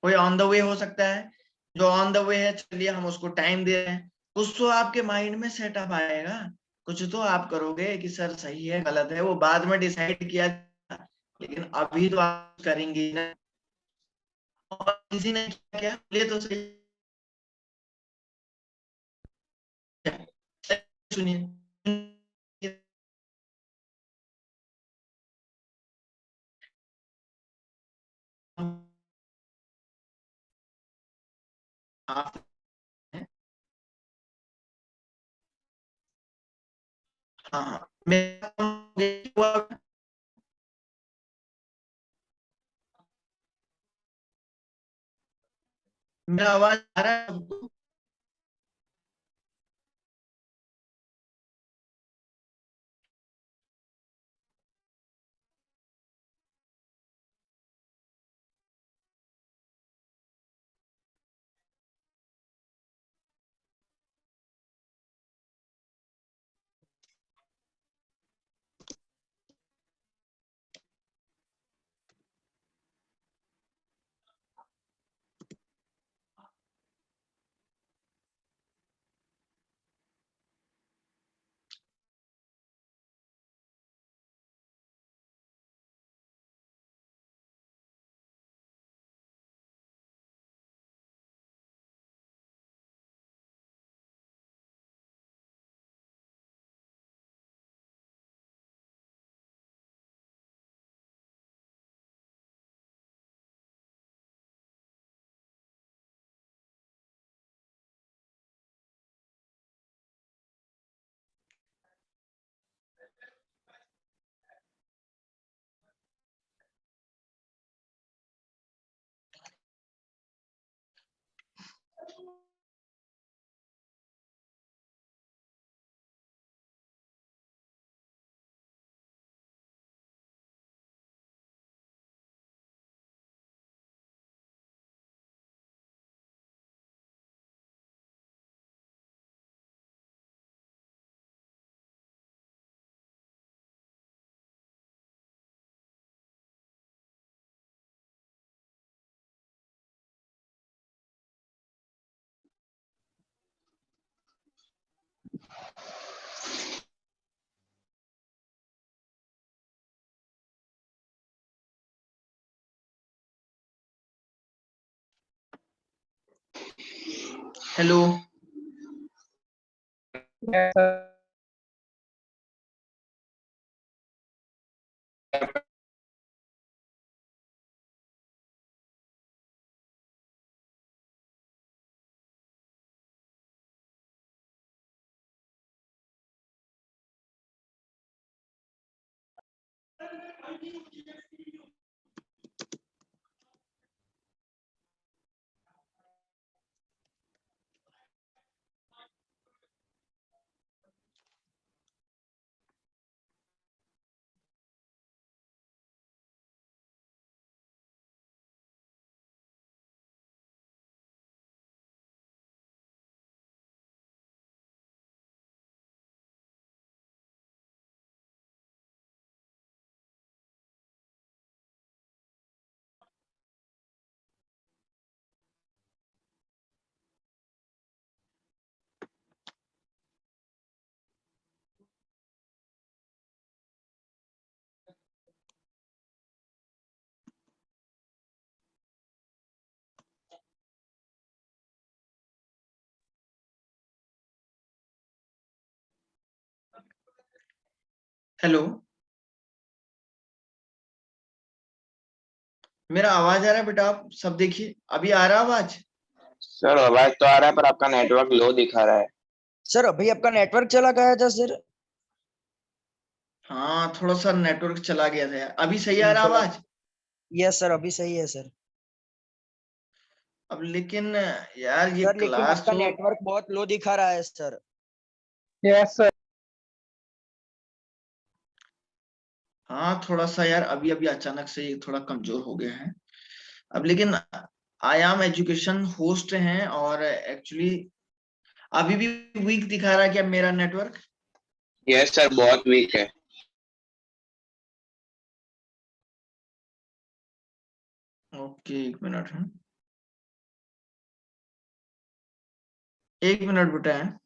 कोई ऑन द वे हो सकता है। जो ऑन द वे है, चलिए हम उसको टाइम दे रहे हैं। कुछ तो आपके माइंड में सेटअप आएगा, कुछ तो आप करोगे कि सर सही है गलत है, वो बाद में डिसाइड किया जाएगा, लेकिन अभी तो आप करेंगे ना। और किसी ने किया क्या, बोलिए तो सही। सुनिए। आप हैं? हाँ हाँ, मेरा आवाज आ रहा है आपको? Hello, Yes, sir. हेलो, मेरा आवाज आ रहा है बेटा? आप सब देखिए, अभी आ रहा है आवाज? सर आवाज तो आ रहा है पर आपका नेटवर्क लो दिखा रहा है। सर अभी आपका नेटवर्क चला गया था सर। हाँ, थोड़ा सा नेटवर्क चला गया था यार। अभी सही आ रहा है आवाज? यस सर, अभी सही है सर। अब लेकिन यार ये सर लेकिन क्लास आपका तो, नेटवर्क बहुत लो दिखा रहा है सर। Yes, sir. हाँ थोड़ा सा यार, अभी अभी अचानक से ये थोड़ा कमजोर हो गया है। अब लेकिन आयाम एजुकेशन होस्ट हैं और एक्चुअली अभी भी वीक दिखा रहा है क्या मेरा नेटवर्क? यस सर, बहुत वीक है। ओके, एक मिनट है, एक मिनट बेटा है।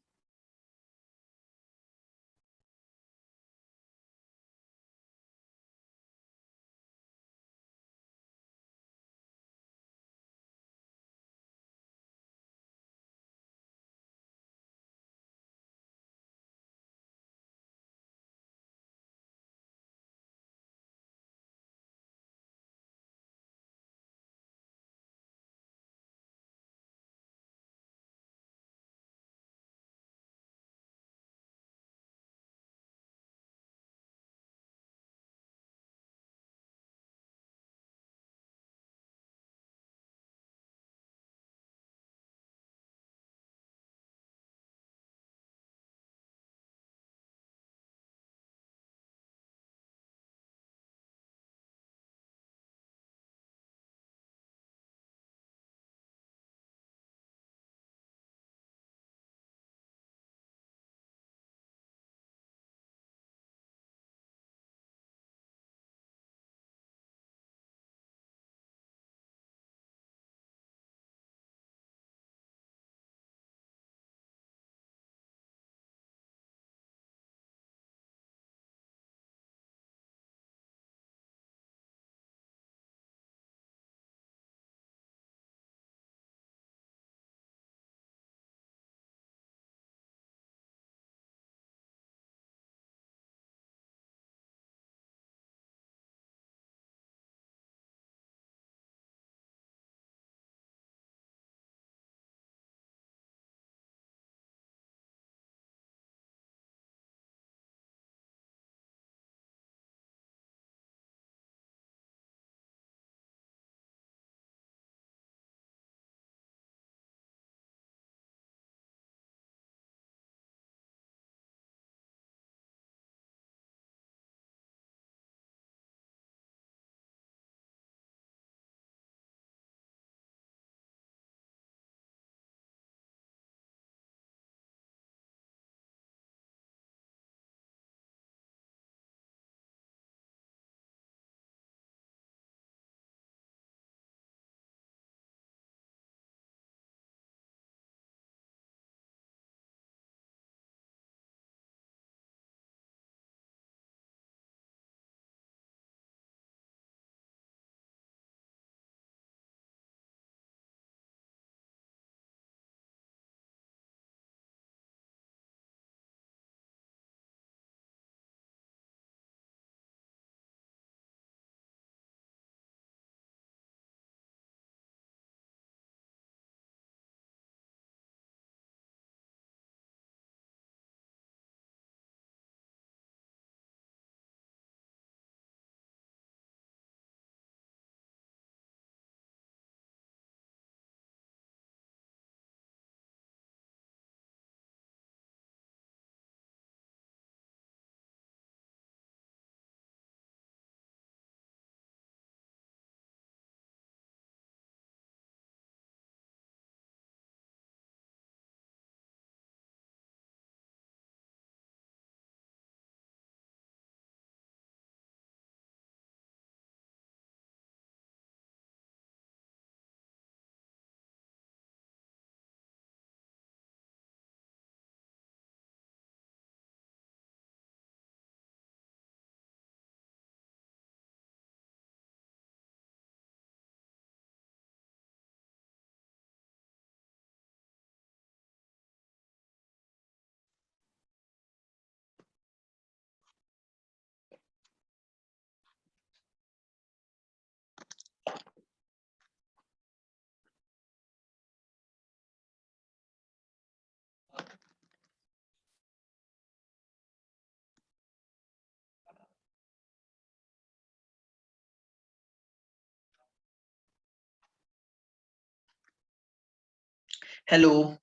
हेलो,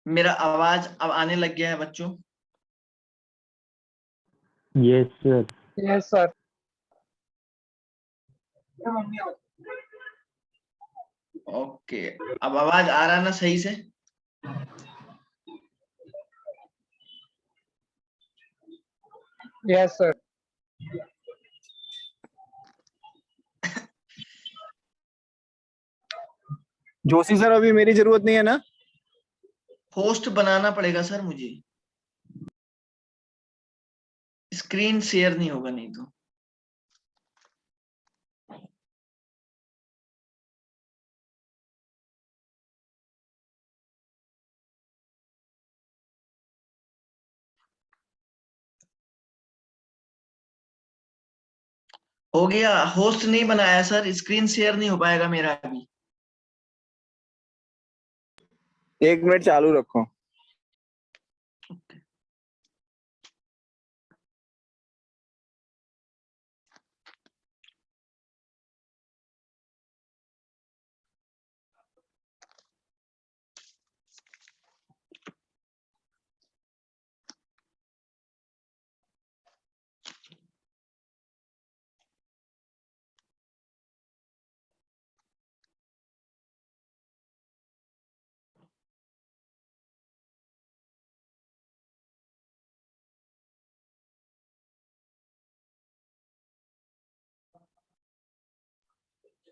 मेरा आवाज अब आने लग गया है बच्चों? Yes, sir. Yes sir. Okay, अब आवाज आ रहा ना सही से? Yes sir. जोशी सर अभी मेरी जरूरत नहीं है ना? होस्ट बनाना पड़ेगा सर मुझे, स्क्रीन शेयर नहीं होगा नहीं तो। हो गया, होस्ट नहीं बनाया सर, स्क्रीन शेयर नहीं हो पाएगा मेरा अभी। 1 मिनट चालू रखो।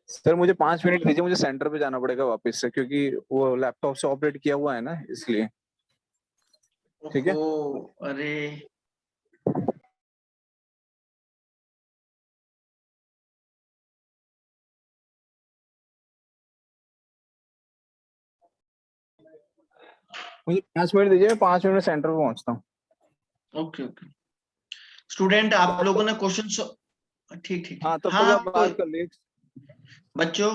सर मुझे 5 मिनट दीजिए, मुझे सेंटर पे जाना पड़ेगा वापस से, क्योंकि वो लैपटॉप से ऑपरेट किया हुआ है ना, इसलिए। ठीक है। ओहो, अरे मुझे 5 मिनट दीजिए, मैं 5 मिनट में सेंटर पे पहुंचता हूँ। Okay okay. स्टूडेंट आप लोगों ने क्वेश्चन ठीक ठीक हाँ, ठीक, तब तक हाँ आप बात कर लीजिए। बच्चों,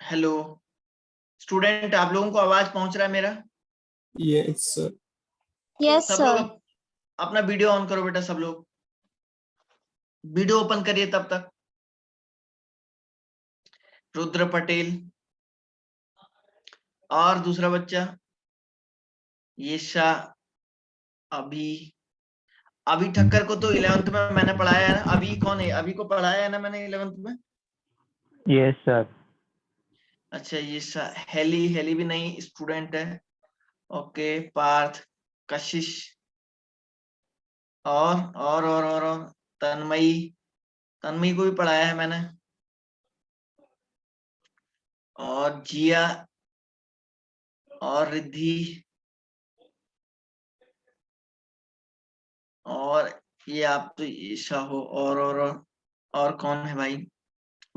हेलो स्टूडेंट, आप लोगों को आवाज पहुंच रहा है मेरा? Yes sir. यस सब लोग सर। अपना वीडियो ऑन करो बेटा, सब लोग वीडियो ओपन करिए तब तक। रुद्र पटेल और दूसरा बच्चा येशा, अभी अभी ठक्कर को तो 11th में मैंने पढ़ाया है ना। अभी कौन है? अभी को पढ़ाया है ना मैंने 11th में। Yes, sir. अच्छा, येशा, हेली, हेली भी नहीं स्टूडेंट है। ओके, पार्थ, कशिश और तन्मयी, तन्मयी को भी पढ़ाया है मैंने। और जिया और रिद्धि और ये आप तो ईशा हो और कौन है भाई?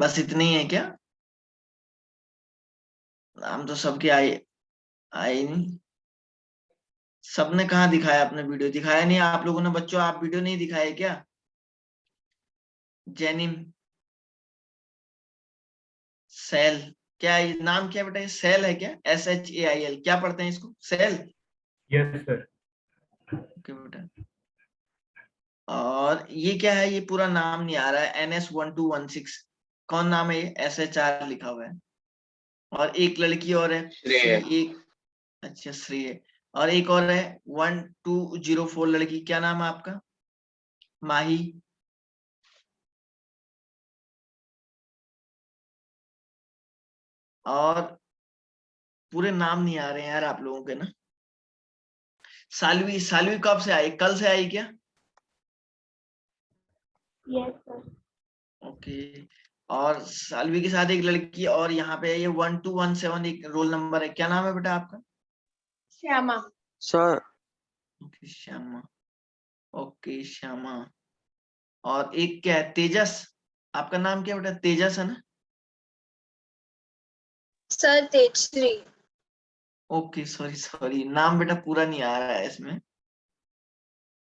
बस इतने ही है क्या? नाम तो सबके आए आए नहीं। सबने कहाँ दिखाया? अपने वीडियो दिखाया नहीं आप लोगों ने? बच्चों आप वीडियो नहीं दिखाए क्या? जेनिम, सेल, क्या ये नाम क्या बेटा? ये सेल है क्या? SHAIL, क्या पढ़ते हैं इसको? सेल? Yes sir. ओके बेटा। और ये क्या है? ये पूरा नाम नहीं आ रहा है। NS1216 कौन नाम है? ये SHR लिखा हुआ है। और एक लड़की और है, श्रेय। एक, अच्छा श्रेय। और एक और है 1204 लड़की, क्या नाम है आपका? माही। और पूरे नाम नहीं आ रहे हैं यार आप लोगों के ना। सालवी, सालवी कब से आई? कल से आई क्या? Yes sir. ओके। और सालवी के साथ एक लड़की और यहाँ पे ये 1217 एक रोल नंबर है, क्या नाम है बेटा आपका? Shyama. Sir okay Shyama. Okay Shyama. और एक क्या है? तेजस, आपका नाम क्या बेटा? तेजस है ना? Sir Tejashri. Okay, sorry sorry, नाम बेटा पूरा नहीं आ रहा है इसमें।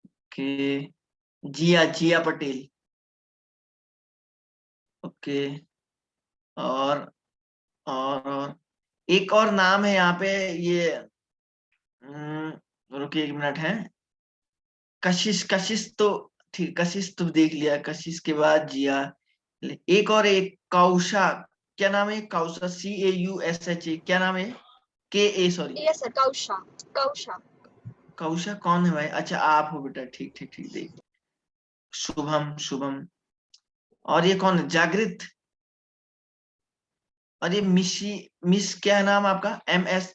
ओके, जिया, जिया पटेल। ओके। और और एक और नाम है यहाँ पे, ये रुकिए 1 मिनट है। कशिश, कशिश तो ठीक, कशिश तो देख लिया। कशिश के बाद जिया, एक और, एक कौशा, क्या नाम है? कौशा, CAUSHA, क्या नाम है? KA, sorry, Yes, sir. Kausha. Kausha. कौशा कौन है भाई? अच्छा आप हो बेटा, ठीक ठीक ठीक। देख, शुभम, शुभम। और ये कौन है? जागृत। और ये मिस क्या है नाम आपका? MS?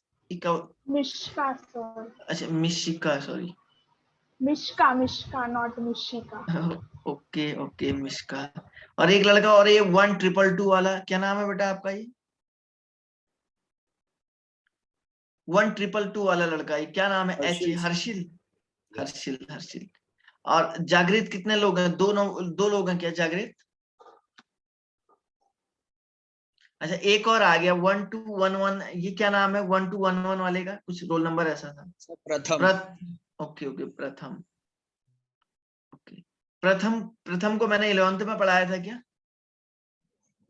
Mishka, sir. अच्छा Mishika, sorry. Mishka, not Mishika. Okay okay, Mishka. और एक लड़का, और ये 1222 वाला, क्या नाम है बेटा आपका? ये 1222 वाला लड़का, ये क्या नाम है? हर्षिल। हर्षिल, हर्षिल, हर्षिल। और जागृत कितने लोग हैं? दो लोग हैं क्या जागृत? अच्छा एक और आ गया 1211, ये क्या नाम है 1211 वाले का? कुछ रोल नंबर ऐसा था। प्रथम। ओके ओके, प्रथम। ओके, प्रथम को मैंने 11th में पढ़ाया था क्या?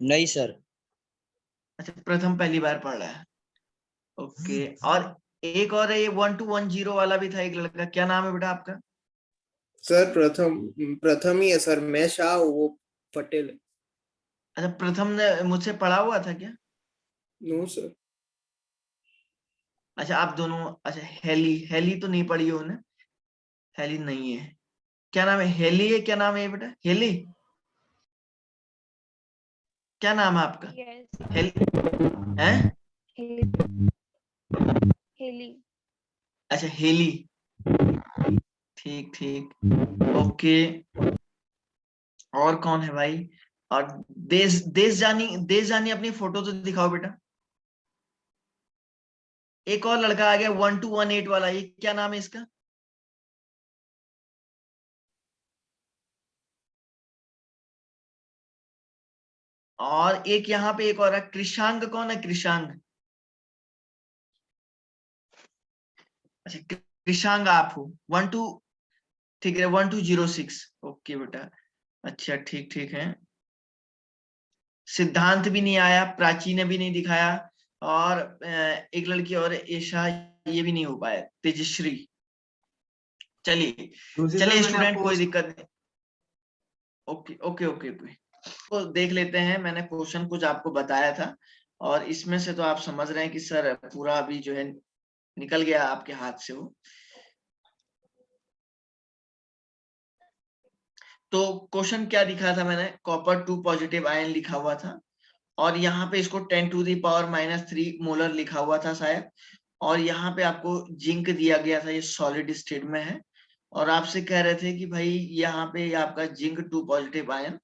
नहीं सर। अच्छा, प्रथम पहली बार पढ़ रहा है। ओके, और एक और है ये 1210 वाला भी था एक लड़का, क्या नाम है बेटा आपका? सर प्रथम ही है सर, मैं शाह, वो पटेल है। अच्छा, प्रथम ने मुझसे पढ़ा हुआ था क्या? No sir. अच्छा आप दोनों, अच्छा हेली तो नहीं पढ़ी हो ना? हेली नहीं है, क्या नाम है? हेली है, क्या नाम है बेटा? हेली, क्या नाम है आपका? Yes. हेली है? Haley. अच्छा हेली, ठीक ठीक, ओके। और कौन है भाई? और देश जानी अपनी फोटो तो दिखाओ बेटा। एक और लड़का आ गया 1218 वाला, ये क्या नाम है इसका? और एक यहाँ पे एक और है, कृषांग। कौन है कृषांग? अच्छा कृषांग आप हो। 12, ठीक है, 1206। ओके बेटा, अच्छा ठीक ठीक है। सिद्धांत भी नहीं आया, प्राची ने भी नहीं दिखाया, और एक लड़की और ईशा, ये भी नहीं हो पाया, तेजश्री। चलिए चलिए स्टूडेंट, कोई दिक्कत नहीं। ओके ओके ओके ओके, तो देख लेते हैं। मैंने क्वेश्चन कुछ आपको बताया था, और इसमें से तो आप समझ रहे हैं कि सर पूरा अभी जो है निकल गया आपके हाथ से वो। तो क्वेश्चन क्या दिखा था मैंने? कॉपर 2 पॉजिटिव आयन लिखा हुआ था, और यहाँ पे इसको 10⁻³ मोलर लिखा हुआ था शायद, और यहाँ पे आपको जिंक दिया गया था, ये सॉलिड स्टेट में है, और आपसे कह रहे थे कि भाई यहाँ पे आपका जिंक 2 पॉजिटिव आयन,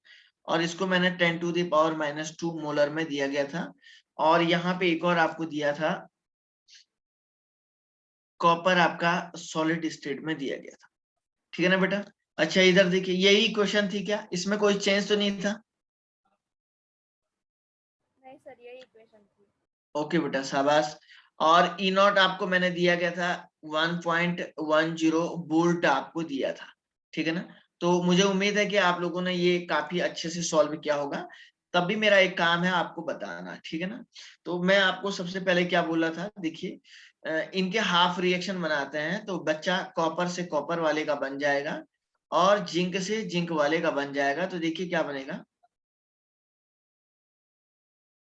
और इसको मैंने 10⁻² मोलर में दिया गया था। और यहाँ पे एक और आपको दिया था, कॉपर आपका सॉलिड स्टेट में दिया गया था, ठीक है ना बेटा? अच्छा इधर देखिए, यही क्वेश्चन थी क्या? इसमें कोई चेंज तो नहीं था? नहीं सर, यही इक्वेशन थी। ओके बेटा, शाबाश। और ई नॉट आपको मैंने दिया गया था 1.10 वोल्ट आपको दिया था, ठीक है ना? तो मुझे उम्मीद है कि आप लोगों ने ये काफी अच्छे से सॉल्व किया होगा। तब भी मेरा एक काम है आपको बताना, ठीक है ना? तो मैं आपको सबसे पहले क्या बोला था, देखिए इनके हाफ रिएक्शन बनाते हैं, तो बच्चा कॉपर से कॉपर वाले का बन जाएगा, और जिंक से जिंक वाले का बन जाएगा। तो देखिए क्या बनेगा,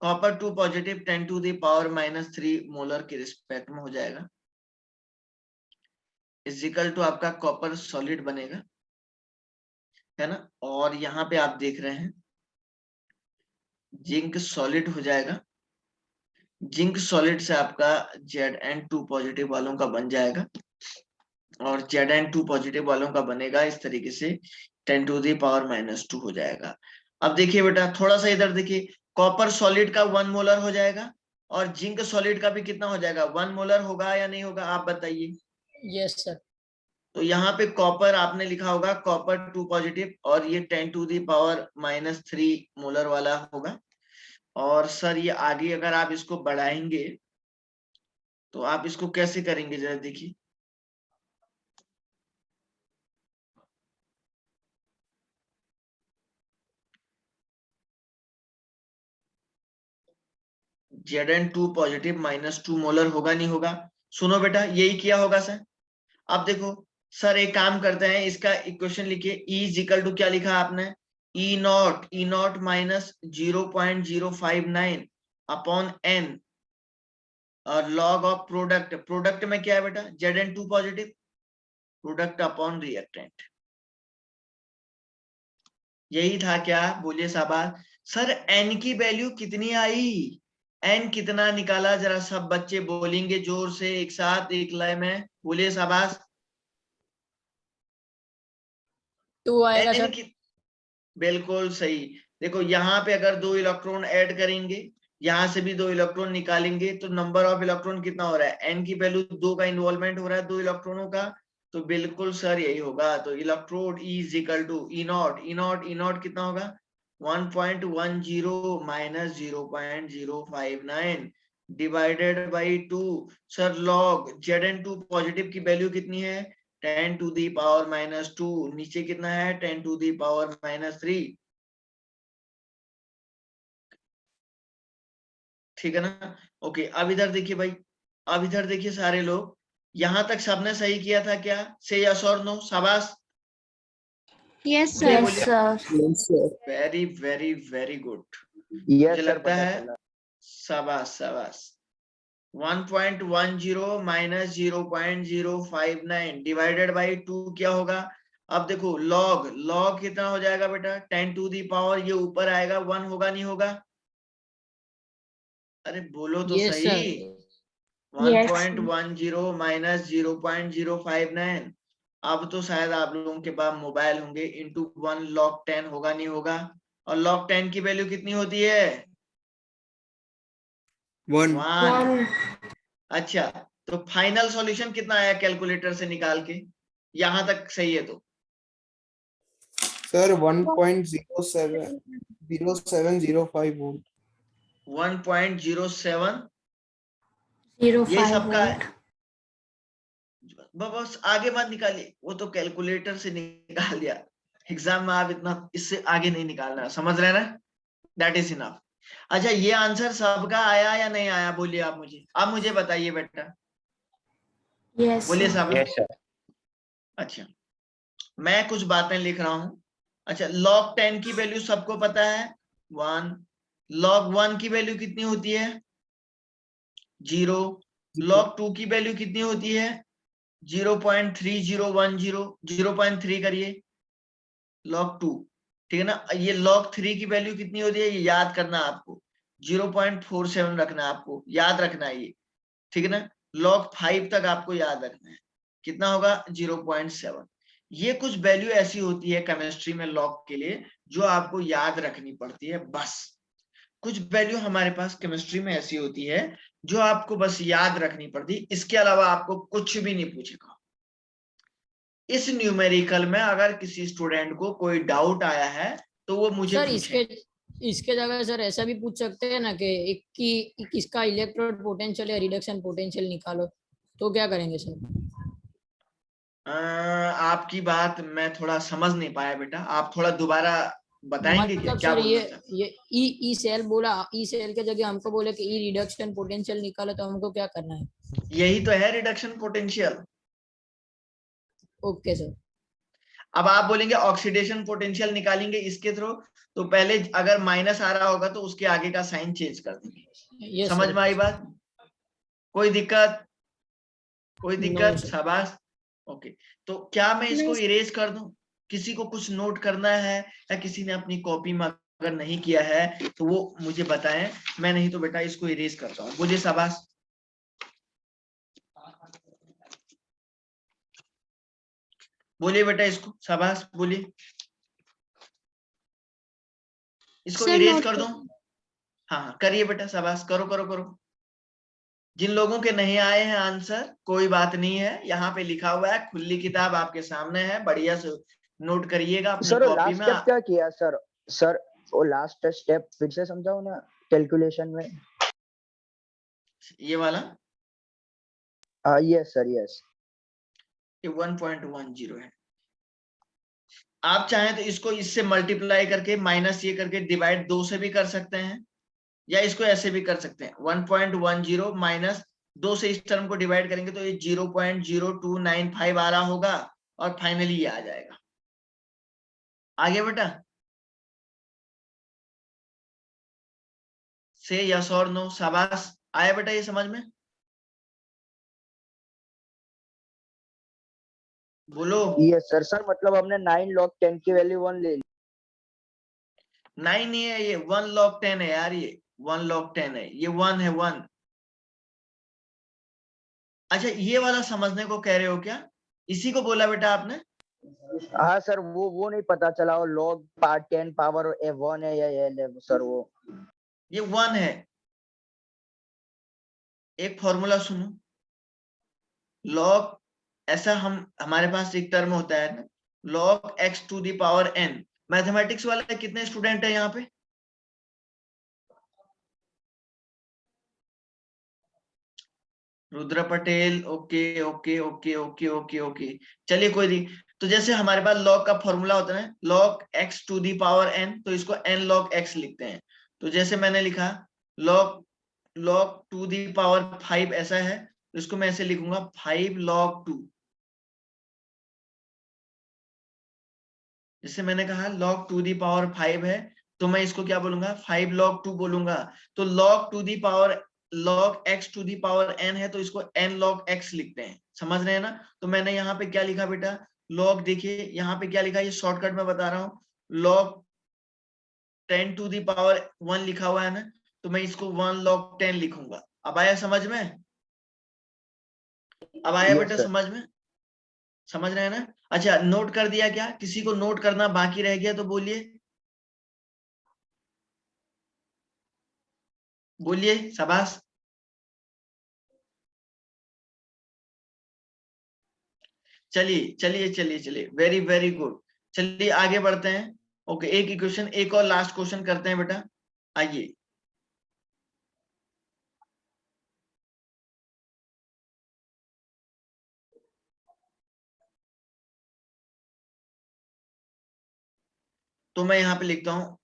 कॉपर 2 पॉजिटिव 10⁻³ मोलर के रिस्पेक्ट में हो जाएगा, इजिकल टू आपका कॉपर सॉलिड बनेगा, है ना? और यहाँ पे आप देख रहे हैं जिंक सॉलिड हो जाएगा, जिंक सॉलिड से आपका Zn2 पॉजिटिव वालों का बन जाएगा, और Zn2 पॉजिटिव वालों का बनेगा इस तरीके से 10⁻² हो जाएगा। अब देखिए बेटा, थोड़ा सा इधर देखिए, कॉपर सॉलिड का 1 मोलर हो जाएगा, और जिंक सॉलिड का भी कितना हो जाएगा? 1 मोलर होगा या नहीं होगा, आप बताइए। Yes sir. तो यहाँ पे कॉपर आपने लिखा होगा कॉपर 2 पॉजिटिव, और ये 10⁻³ मोलर वाला होगा। और सर ये आगे अगर आप इसको बढ़ाएंगे तो आप इसको कैसे करेंगे, जरा देखिए। Zn2 पॉजिटिव -2 मोलर होगा नहीं होगा? सुनो बेटा, यही किया होगा सर। अब देखो सर, एक काम करते हैं, इसका इक्वेशन लिखिए। E इक्वल टू क्या लिखा आपने? ई नॉट माइनस 0.059 अपॉन n और लॉग ऑफ प्रोडक्ट में क्या है बेटा, Zn2 positive, product upon reactant. यही था क्या, बोलिए शाबाश। सर n की वैल्यू कितनी आई, n कितना निकाला, जरा सब बच्चे बोलेंगे जोर से एक साथ एक लय में, बोलिए शाबाश। 2 आएगा n सर। की बिल्कुल सही। देखो यहाँ पे अगर 2 इलेक्ट्रॉन ऐड करेंगे, यहाँ से भी 2 इलेक्ट्रॉन निकालेंगे, तो नंबर ऑफ इलेक्ट्रॉन कितना हो रहा है, n की वैल्यू 2 का इन्वॉल्वमेंट हो रहा है 2 इलेक्ट्रॉनों का, तो बिल्कुल सर यही होगा। तो electrode E is equal to E naught कितना होगा, 1.10 minus 0.059 divided by 2। Sir log Zn2 positive की वैल्यू कितनी है, 10 टू दी पावर माइनस 2, नीचे कितना है 10 टू दी पावर माइनस 3, ठीक है ना। ओके, अब इधर देखिए भाई, अब इधर देखिए सारे लोग, यहां तक सबने सही किया था क्या, से यस और नो, शाबाश। Yes Yes, sir. Very very very good, yes मुझे सर, लगता पता है चला। शाबाश शाबाश। 1.10 माइनस 0.059 डिवाइडेड बाई 2 क्या होगा, अब देखो लॉग कितना हो जाएगा बेटा, 10 टू दी पावर, ये ऊपर आएगा 1 होगा नहीं होगा, अरे बोलो तो यस सही। सर। 1.10 माइनस 0.059, अब तो शायद आप लोगों के पास मोबाइल होंगे, इंटू 1 log 10 होगा नहीं होगा, और log 10 की वैल्यू कितनी होती है, 1। अच्छा, तो फाइनल सॉल्यूशन कितना आया कैलकुलेटर से निकाल के, यहां तक सही है तो सर 1.0705 वोल्ट। 1.07 ये सबका बस आगे मत निकालिए, वो तो कैलकुलेटर से निकाल दिया, एग्जाम में आप इतना इससे आगे नहीं निकालना, समझ रहे ना, दैट इज इनफ। अच्छा, ये आंसर सबका आया या नहीं आया, बोलिए आप मुझे, आप मुझे बताइए बेटा, बोलिए साहब। Yes sir. अच्छा, मैं कुछ बातें लिख रहा हूं। अच्छा, log 10 की वैल्यू सबको पता है 1, log 1 की वैल्यू कितनी होती है 0, log 2 की वैल्यू कितनी होती है 0.3010, 0.3 करिए log 2, ठीक है ना। ये log 3 की वैल्यू कितनी होती है, ये याद करना आपको, 0.47 रखना है, आपको याद रखना है ये, ठीक है ना। log 5 तक आपको याद रखना है, कितना होगा 0.7। ये कुछ वैल्यू ऐसी होती है केमिस्ट्री में लॉग के लिए जो आपको याद रखनी पड़ती है, बस कुछ वैल्यू हमारे पास केमिस्ट्री में ऐसी होती है जो आपको बस याद रखनी पड़ती है, इसके अलावा आपको कुछ भी नहीं पूछेगा। इस न्यूमेरिकल में अगर किसी स्टूडेंट को कोई डाउट आया है तो वो मुझे सर पूछे। इसके जगह सर ऐसा भी पूछ सकते हैं ना कि एक की किसका इलेक्ट्रोड पोटेंशियल या रिडक्शन पोटेंशियल निकालो, तो क्या करेंगे सर? आपकी बात मैं थोड़ा समझ नहीं पाया बेटा, आप थोड़ा दोबारा बताएंगे क्या, मतलब क्या सर बोलना चाहते हैं? ये ई सेल बोला, ई सेल के जगह हमको बोले कि ई रिडक्शन पोटेंशियल निकालो, तो हमको क्या करना है? यही तो है रिडक्शन पोटेंशियल। Okay sir. अब आप बोलेंगे ऑक्सीडेशन पोटेंशियल निकालेंगे इसके थ्रू, तो पहले अगर माइनस आ रहा होगा तो उसके आगे का साइन चेंज कर देंगे। यस समझ सर। में आई बात, कोई दिक्कत, कोई नो दिक्कत, सर। शाबाश। ओके, तो क्या मैं इसको इरेज कर दूं, किसी को कुछ नोट करना है, या किसी ने अपनी कॉपी में अगर नहीं किया है तो वो मुझे बताएं, मैं नहीं तो बेटा इसको इरेज करता हूँ, बोलिए शाबाश। बोलिए बेटा इसको शाबाश, बोलिए इसको इरेज कर दूं। हाँ हाँ करिए बेटा, शाबाश, करो करो करो। जिन लोगों के नहीं आए हैं आंसर, कोई बात नहीं है, यहाँ पे लिखा हुआ है, खुली किताब आपके सामने है, बढ़िया से नोट करिएगा अपनी सर वो कॉपी लास्ट में। स्टेप क्या किया सर? सर वो लास्ट स्टेप फिर से समझाओ ना, कैलकुलेशन में। ये वाला यस सर, यस। ये 1.10 है, आप चाहें तो इसको इससे मल्टीप्लाई करके माइनस ये करके डिवाइड 2 से भी कर सकते हैं, या इसको ऐसे भी कर सकते हैं, 1.10 माइनस 2 से इस टर्म को डिवाइड करेंगे तो ये 0.0295 आ रहा होगा, और फाइनली ये आ जाएगा। आगे बेटा, से यस और नो। शाबाश, आया बेटा ये समझ में? बोलो। Yes sir. सर मतलब हमने 9 log 10 की वैल्यू 1 ले ली। 9 नहीं है ये, 1 log 10 है यार, ये 1 log 10 है, ये 1 है 1। अच्छा ये वाला समझने को कह रहे हो क्या? इसी को बोला बेटा आपने? हाँ सर, वो नहीं पता चला वो log पार्ट 10 पावर 1 है या L है सर। वो ये 1 है। एक फॉर्मूला सुनो, log, ऐसा हमारे पास एक टर्म होता है ना, log x to the power n। Mathematics वाले कितने स्टूडेंट है यहाँ पे? Rudra Patel, okay okay okay okay okay okay. चलिए कोई नहीं। तो जैसे हमारे पास log का फॉर्मूला होता है log x to the power n, तो इसको n log x लिखते हैं। तो जैसे मैंने लिखा log टू दी पावर 5 ऐसा है, तो इसको मैं ऐसे लिखूंगा 5 log 2। जैसे मैंने कहा log टू दी पावर 5 है, तो मैं इसको क्या बोलूंगा? 5 log 2 बोलूंगा। तो log to the power log x to the power n है, तो इसको n log x लिखते हैं। समझ रहे हैं ना? तो मैंने यहाँ पे क्या लिखा बेटा? log, देखिए यहाँ पे क्या लिखा, ये शॉर्टकट में बता रहा हूँ, log 10 टू दी पावर 1 लिखा हुआ है ना, तो मैं इसको 1 log 10 लिखूंगा। अब आया समझ में? अब आया Yes, बेटा sir. समझ में? समझ रहे हैं ना? अच्छा नोट कर दिया क्या? किसी को नोट करना बाकी रह गया तो बोलिए, बोलिए, शाबाश। चलिए चलिए चलिए चलिए, वेरी वेरी गुड। चलिए आगे बढ़ते हैं। ओके, एक इक्वेशन, एक और लास्ट क्वेश्चन करते हैं बेटा, आइए। तो मैं यहां पे लिखता हूं,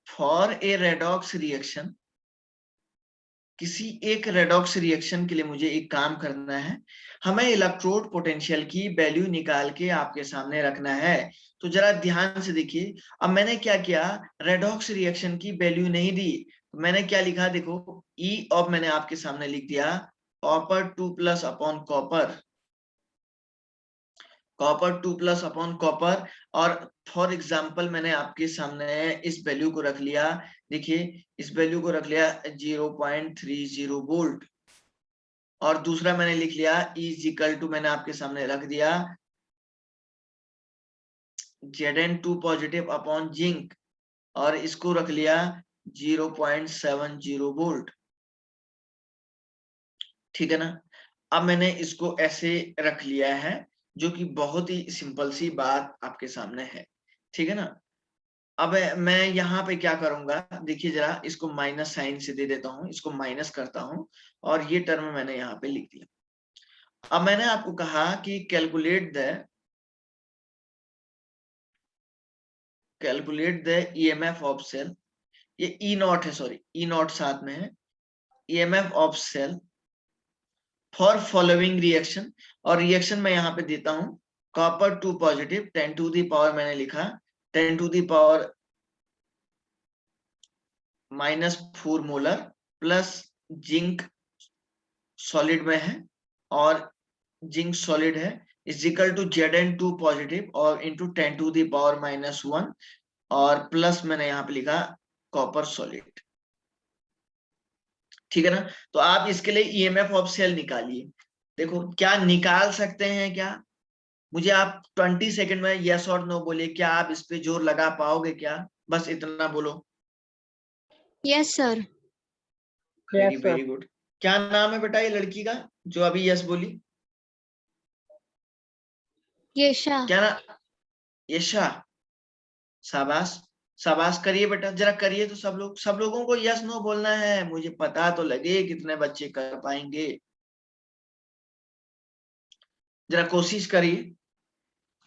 फॉर ए रेडॉक्स रिएक्शन, किसी एक रेडॉक्स रिएक्शन के लिए मुझे एक काम करना है, हमें इलेक्ट्रोड पोटेंशियल की वैल्यू निकाल के आपके सामने रखना है। तो जरा ध्यान से देखिए, अब मैंने क्या किया, रेडॉक्स रिएक्शन की वैल्यू नहीं दी, तो मैंने क्या लिखा देखो, ई ऑफ मैंने आपके सामने लिख दिया copper 2 plus upon copper, copper 2 plus upon copper. और फॉर एग्जाम्पल मैंने आपके सामने इस वैल्यू को रख लिया, देखिए इस वैल्यू को रख लिया 0.30 वोल्ट। और दूसरा मैंने लिख लिया E= मैंने आपके सामने रख दिया Zn2 पॉजिटिव अपॉन जिंक, और इसको रख लिया 0.70 वोल्ट। ठीक है ना? अब मैंने इसको ऐसे रख लिया है, जो कि बहुत ही सिंपल सी बात आपके सामने है। ठीक है ना? अब मैं यहाँ पे क्या करूंगा, देखिए जरा, इसको माइनस साइन से दे देता हूं, इसको माइनस करता हूं, और ये टर्म मैंने यहाँ पे लिख दिया। अब मैंने आपको कहा कि calculate the EMF of cell, ये ई नॉट है, सॉरी ई नॉट साथ में है, EMF of cell for following reaction. और रिएक्शन मैं यहाँ पे देता हूं copper 2 positive 10 to the power, मैंने लिखा 10 to the power -4 molar, plus zinc solid में है, और जिंक सॉलिड है, इजिकल टू Zn2 पॉजिटिव और इंटू 10 टू दी पावर -1, और प्लस मैंने यहाँ पे लिखा कॉपर सॉलिड। ठीक है ना? तो आप इसके लिए ईएमएफ ऑफ सेल निकालिए। देखो क्या निकाल सकते हैं क्या? मुझे आप 20 सेकंड में यस और नो बोलिए, क्या आप इस पे जोर लगा पाओगे क्या? बस इतना बोलो। Yes, sir. Very very good. क्या नाम है बेटा ये लड़की का जो अभी यस बोली? Yesha. क्या ना? यशा। शाबाश, शाबाश, करिए बेटा, जरा करिए। तो सब लोगों को यस नो बोलना है, मुझे पता तो लगे कितने बच्चे कर पाएंगे। जरा कोशिश करिए।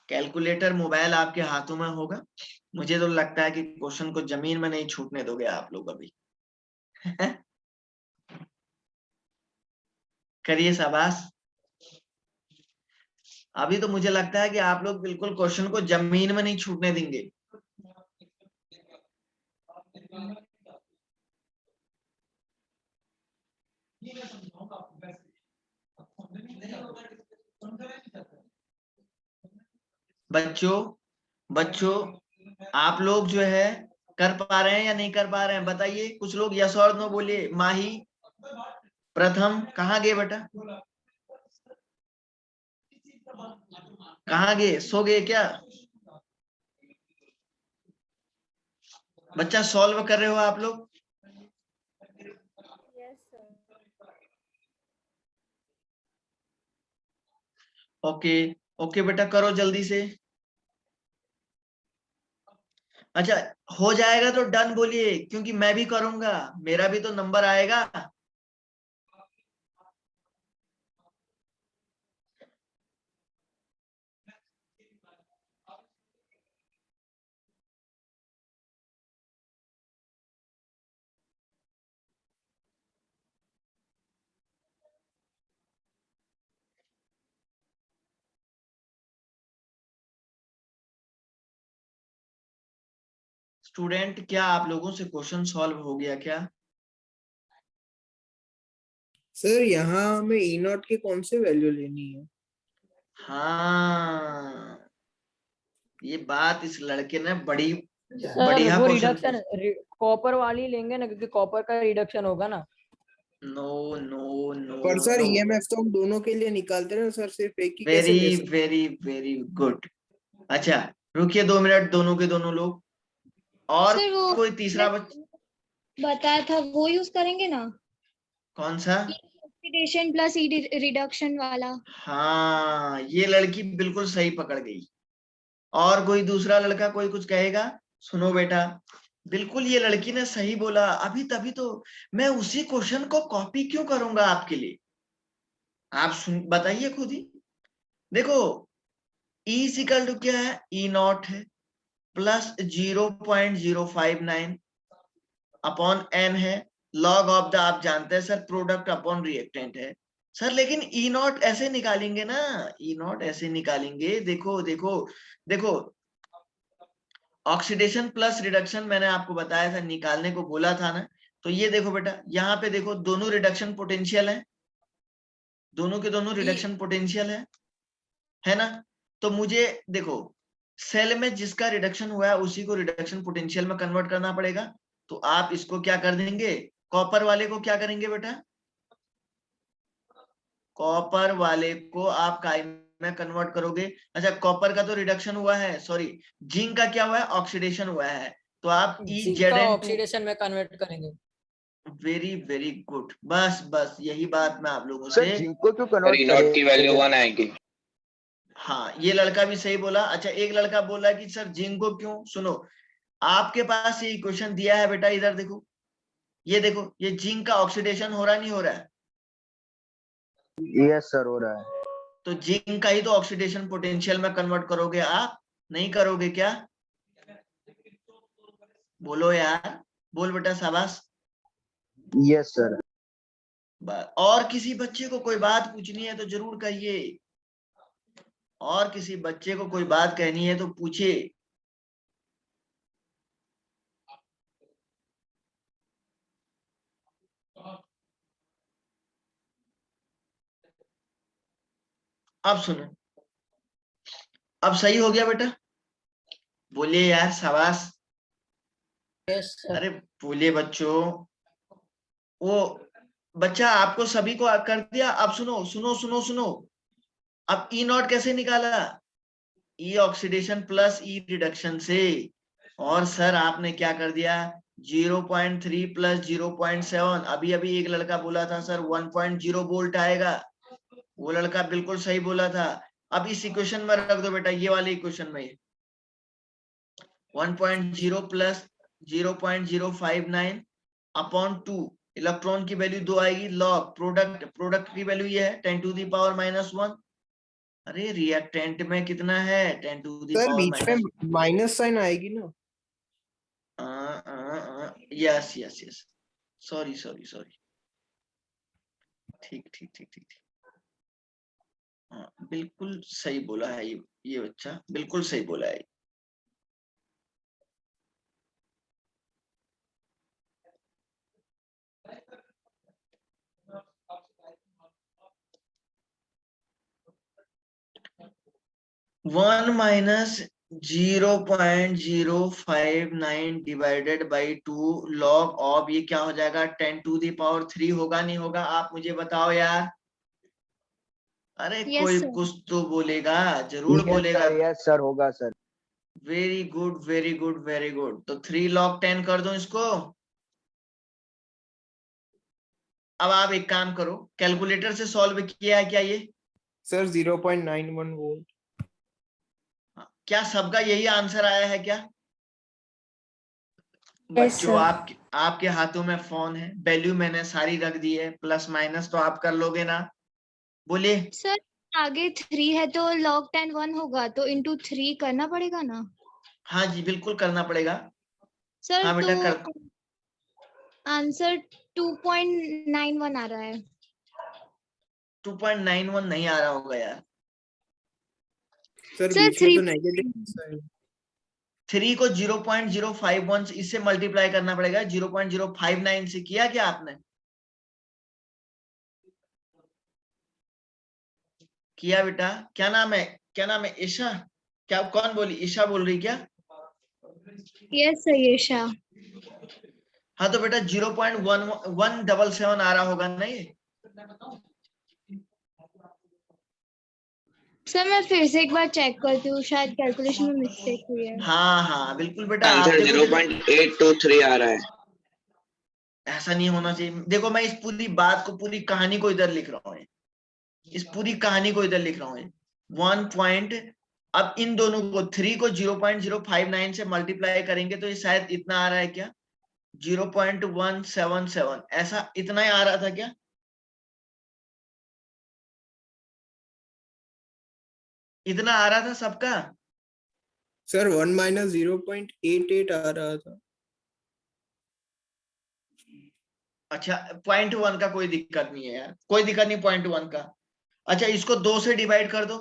कैलकुलेटर मोबाइल आपके हाथों में होगा, मुझे तो लगता है कि क्वेश्चन को जमीन में नहीं छूटने दोगे आप लोग अभी। करिए, शाबाश। अभी तो मुझे लगता है कि आप लोग बिल्कुल क्वेश्चन को जमीन में नहीं छूटने देंगे। बच्चों आप लोग जो है कर पा रहे हैं या नहीं कर पा रहे हैं बताइए। कुछ लोग यस और नो बोलिए। माही, प्रथम कहाँ गए बेटा? कहाँ गए? सो गए क्या? बच्चा सॉल्व कर रहे हो आप लोग? ओके ओके बेटा, करो जल्दी से। अच्छा, हो जाएगा तो डन बोलिए, क्योंकि मैं भी करूंगा, मेरा भी तो नंबर आएगा। स्टूडेंट, क्या आप लोगों से क्वेश्चन सॉल्व हो गया क्या? सर यहाँ हमें ई नॉट के कौन से वैल्यू लेनी है? हाँ, ये बात इस लड़के ने बड़ी सर बढ़िया वो क्वेश्चन। रिडक्शन कॉपर वाली लेंगे ना, क्योंकि कॉपर का रिडक्शन होगा ना। नो नो नो पर सर नो, ईएमएफ तो हम दोनों के लिए निकालते हैं ना सर, सिर्फ एक ही कैसे वेरी ले सकते? Very very good. अच्छा रुकिए 2 मिनट दोनों के दोनों लोग। और सर वो कोई तीसरा बच्चा? बताया था वो यूज करेंगे ना, कौन सा? ऑक्सीडेशन प्लस ई रिडक्शन वाला। हाँ, ये लड़की बिल्कुल सही पकड़ गई। और कोई दूसरा लड़का कोई कुछ कहेगा? सुनो बेटा, बिल्कुल ये लड़की ने सही बोला। अभी तभी तो मैं उसी क्वेश्चन को कॉपी क्यों करूंगा आपके लिए? आप सुन बताइए खुद ही। देखो, E इक्वल टू क्या है? E नॉट है प्लस 0.059 अपॉन m है। लॉग ऑफ द आप जानते हैं सर, प्रोडक्ट अपॉन रिएक्टेंट है सर। लेकिन E नॉट ऐसे निकालेंगे ना, E नॉट ऐसे निकालेंगे। देखो देखो देखो, ऑक्सीडेशन प्लस रिडक्शन मैंने आपको बताया था, निकालने को बोला था ना। तो ये देखो बेटा, यहाँ पे देखो दोनों रिडक्शन पोटेंशियल है, दोनों के दोनों रिडक्शन पोटेंशियल है ना। तो मुझे देखो, सेल में जिसका रिडक्शन हुआ है उसी को रिडक्शन पोटेंशियल में कन्वर्ट करना पड़ेगा। तो आप इसको क्या कर देंगे? कॉपर वाले को क्या करेंगे बेटा? कॉपर वाले को आप काय में कन्वर्ट करोगे। अच्छा, कॉपर का तो रिडक्शन हुआ है, सॉरी, जिंक का क्या हुआ है? ऑक्सीडेशन हुआ है। तो आप जिंक का EZN2, ऑक्सीडेशन में कन्वर्ट करेंगे। Very very good. बस बस यही बात मैं आप लोगों सर से। जिंक को क्यों सर कन्वर्ट ई नॉट की वैल्यू करेंगे? 1 आएगी। हाँ, ये लड़का भी सही बोला। अच्छा, एक लड़का बोला कि सर जिंक को क्यों? सुनो, आपके पास ये इक्वेशन दिया है बेटा, इधर देखो, ये देखो, ये जिंक का ऑक्सीडेशन हो रहा नहीं हो रहा है? यस सर हो रहा है। तो जिंक का ही तो ऑक्सीडेशन पोटेंशियल में कन्वर्ट करोगे आप, नहीं करोगे क्या? बोलो यार, बोल बेटा, शाबाश। Yes sir. और किसी बच्चे को कोई बात पूछनी है तो जरूर कहिए, और किसी बच्चे को कोई बात कहनी है तो पूछिए। अब सुनो, अब सही हो गया बेटा? बोलिए यार, शाबाश। Yes sir. अरे बोलिए बच्चों। वो बच्चा आपको सभी को कर दिया। अब सुनो सुनो सुनो सुनो, अब E नॉट कैसे निकाला? E oxidation plus E reduction से। और सर आपने क्या कर दिया? 0.3 प्लस 0.7। अभी अभी एक लड़का बोला था सर 1.0 वोल्ट आएगा, वो लड़का बिल्कुल सही बोला था। अब इस इक्वेशन में रख दो बेटा, ये वाले इक्वेशन में 1.0 प्लस 0.059 अपॉन 2, इलेक्ट्रॉन की वैल्यू 2 आएगी। लॉग प्रोडक्ट की वैल्यू ये है 10 टू द पावर -1। अरे रिएक्टेंट में कितना है? 10 टू द सर पावर बीच में माइनस साइन आएगी ना? Yes yes yes, sorry sorry sorry, ठीक ठीक ठीक ठीक ठीक। हाँ, बिल्कुल सही बोला है ये बच्चा बिल्कुल सही बोला है। One minus 0.059 divided by 2 log of ये क्या हो जाएगा 10⁻³ होगा नहीं होगा आप मुझे बताओ यार। अरे Yes, कोई sir. कुछ तो बोलेगा जरूर बोलेगा। यस सर होगा sir. Very good very good very good. तो 3 log 10 कर दो इसको। अब आप एक काम करो कैलकुलेटर से सॉल्व किया है क्या ये? Sir 0.91 volt. क्या सबका यही आंसर आया है क्या? बच्चों आपके हाथों में फोन है, वैल्यू मैंने सारी रख दी है, प्लस माइनस तो आप कर लोगे ना? बोलिए। सर आगे 3 है तो log 10 1 होगा तो into 3 करना पड़ेगा ना? हाँ जी बिल्कुल करना पड़ेगा। सर हाँ बेटा कर। तो आंसर 2.91 आ रहा है। 2.91 नहीं आ रहा होगा यार। सर सर बीच में 3 तो नेगेटिव साइन। 3 को 0.051 से इससे मल्टीप्लाई करना पड़ेगा। 0.059 से किया क्या आपने? किया बेटा। क्या नाम है ईशा? क्या कौन बोली? ईशा बोल रही क्या? यस सर यशा। हाँ तो बेटा 0.1177 आ रहा होगा ना ये? सर मैं फिर से एक बार चेक करती हूँ शायद कैलकुलेशन में मिस्टेक हुई है। हाँ हाँ बिल्कुल बेटा आप आंसर देखो 0.823 आ रहा है। ऐसा नहीं होना चाहिए। देखो मैं इस पूरी बात को पूरी कहानी को इधर लिख रहा हूँ, इस पूरी कहानी को इधर लिख रहा हूँ। 1 पॉइंट अब इन दोनों को 3 को 0.059 से मल्टीप्लाई करेंगे तो ये शायद इतना आ रहा है क्या 0.177 ऐसा इतना ही आ रहा था क्या? इतना आ रहा था सबका? सर 1 माइनस 0.88 आ रहा था। अच्छा 0.1 का कोई दिक्कत नहीं है यार, कोई दिक्कत नहीं 0.1 का। अच्छा इसको 2 से डिवाइड कर दो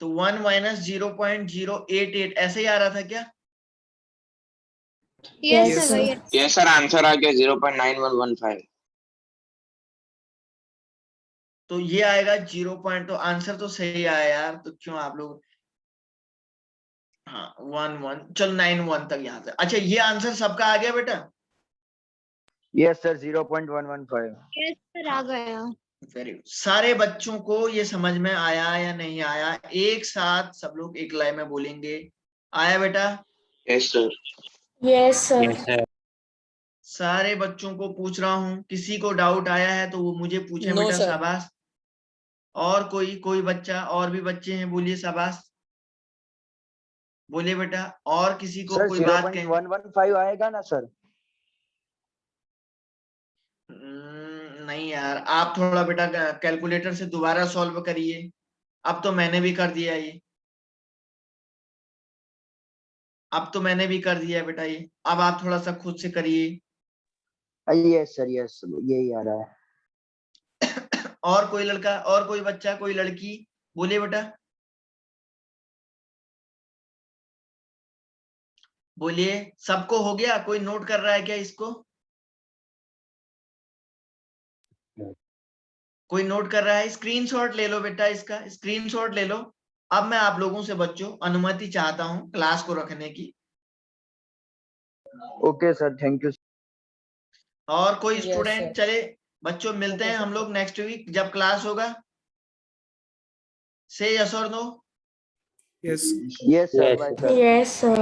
तो 1 माइनस 0.088 ऐसे ही आ रहा था क्या? Yes Yes, sir sir. वही है। यस सर आंसर आ गया 0.9115। तो ये आएगा 0. तो आंसर तो सही आया यार, तो क्यों आप लोग हाँ 1 चल 9 1 तक यहाँ से। अच्छा ये आंसर सबका आ गया बेटा? Yes sir 0.115। यस सर आ गया। Very good. सारे बच्चों को ये समझ में आया या नहीं आया? एक साथ सब लोग एक लाइन में बोलेंगे। आया बेटा? Yes sir. Yes sir. सारे बच्चों को पूछ रहा हूँ, किसी को डाउट आया है तो वो मुझे पूछे नो बेटा। सर। शाबाश। और कोई बच्चा और भी बच्चे हैं बोलिए शाबाश बोलिए बेटा। और किसी को सर कोई बात कहेंगे? 0.115 आएगा ना सर? नहीं यार आप थोड़ा बेटा कैलकुलेटर से दोबारा सॉल्व करिए। अब तो मैंने भी कर दिया ये, अब तो मैंने भी कर दिया बेटा ये। अब आप थोड़ा सा खुद से करिए। यस सर यस यही आ रहा है। और कोई लड़का और कोई बच्चा कोई लड़की बोलिए बेटा बोलिए। सबको हो गया? कोई नोट कर रहा है क्या इसको? कोई नोट कर रहा है? स्क्रीनशॉट ले लो बेटा, इसका स्क्रीनशॉट ले लो। अब मैं आप लोगों से बच्चों अनुमति चाहता हूं क्लास को रखने की। Okay sir thank you. और कोई Yes, स्टूडेंट sir. चले बच्चों मिलते Okay, हैं sir. हम लोग नेक्स्ट वीक जब क्लास होगा। से यस और no? Yes. Yes sir bye sir. Yes, sir.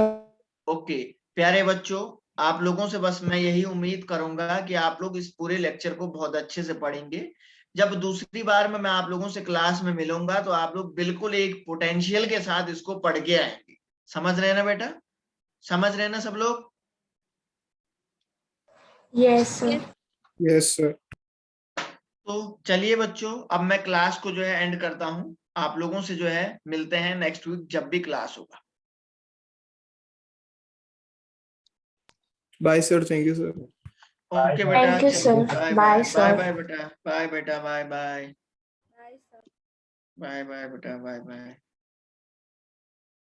Okay प्यारे बच्चों, आप लोगों से बस मैं यही उम्मीद करूंगा कि आप लोग इस पूरे लेक्चर को बहुत अच्छे से पढ़ेंगे। जब दूसरी बार में मैं आप लोगों से क्लास में मिलूंगा तो आप लोग बिल्कुल एक पोटेंशियल के साथ इसको पढ़ के आएंगे। समझ रहे हैं ना बेटा? समझ रहे हैं ना सब लोग? Yes, sir. Yes, sir. तो चलिए बच्चों अब मैं क्लास को जो है एंड करता हूं। आप लोगों से जो है मिलते हैं नेक्स्ट वीक जब भी क्लास होगा। Bye, sir. Thank you, sir. Okay बेटा Thank you, चलो sir. Bye Bye, bye sir. Bye बेटा बाय बेटा बाय बाय। बाय बाय बेटा, बाय बाय।